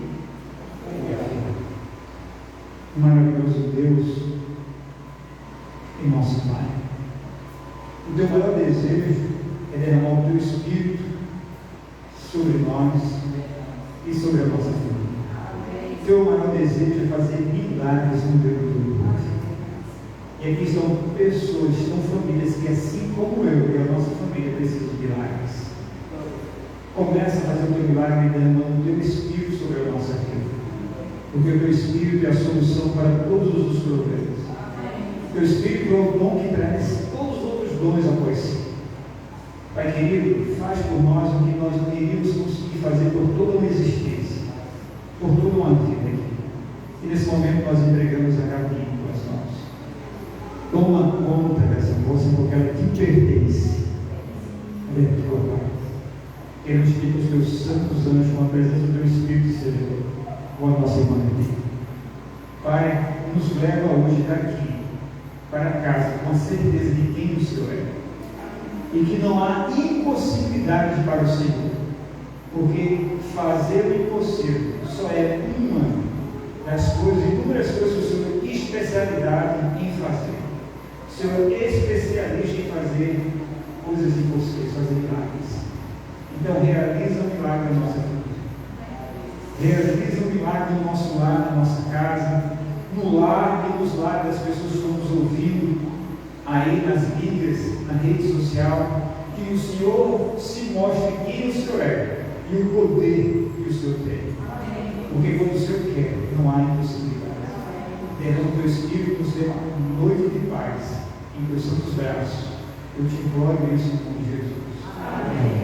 confiar. Maravilhoso Deus e nosso Pai. O teu maior desejo é derramar o teu Espírito sobre nós e sobre a nossa família. O teu maior desejo é fazer milagres no teu mundo. E aqui estão pessoas, estão famílias que, assim como eu e a nossa família, precisam de milagres. Começa a fazer o teu milagre derramando o teu Espírito sobre a nossa vida. Porque o teu Espírito é a solução para todos os problemas. O teu Espírito é o dom que traz todos os outros dons após si. Pai querido, faz por nós o que nós não iríamos conseguir fazer por toda uma existência, por toda uma vida aqui. E nesse momento nós entregamos a Gabi em tuas mãos. Toma conta dessa moça, porque ela te pertence. Ela é tua, Pai. Queremos pedir que os teus santos anjos, com a presença do teu Espírito, seja com a nossa irmã aqui. Pai, nos leva hoje daqui para casa com a certeza de quem o Senhor é. E que não há impossibilidade para o Senhor. Porque fazer o impossível só é uma das coisas, inúmeras coisas que o Senhor tem especialidade em fazer. O Senhor é especialista em fazer coisas impossíveis, fazer milagres. Então realiza o milagre na nossa vida. Realiza o milagre no nosso lar, na nossa casa, no lar e nos lares das pessoas que estão nos ouvindo, aí nas mídias, na rede social, que o Senhor se mostre quem o Senhor é e o poder que o Senhor tem. Porque quando o Senhor quer, não há impossibilidade. Derrama o teu Espírito, nos dê uma noite de paz em teus santos braços. Eu te imploro isso em nome de Jesus. Amém.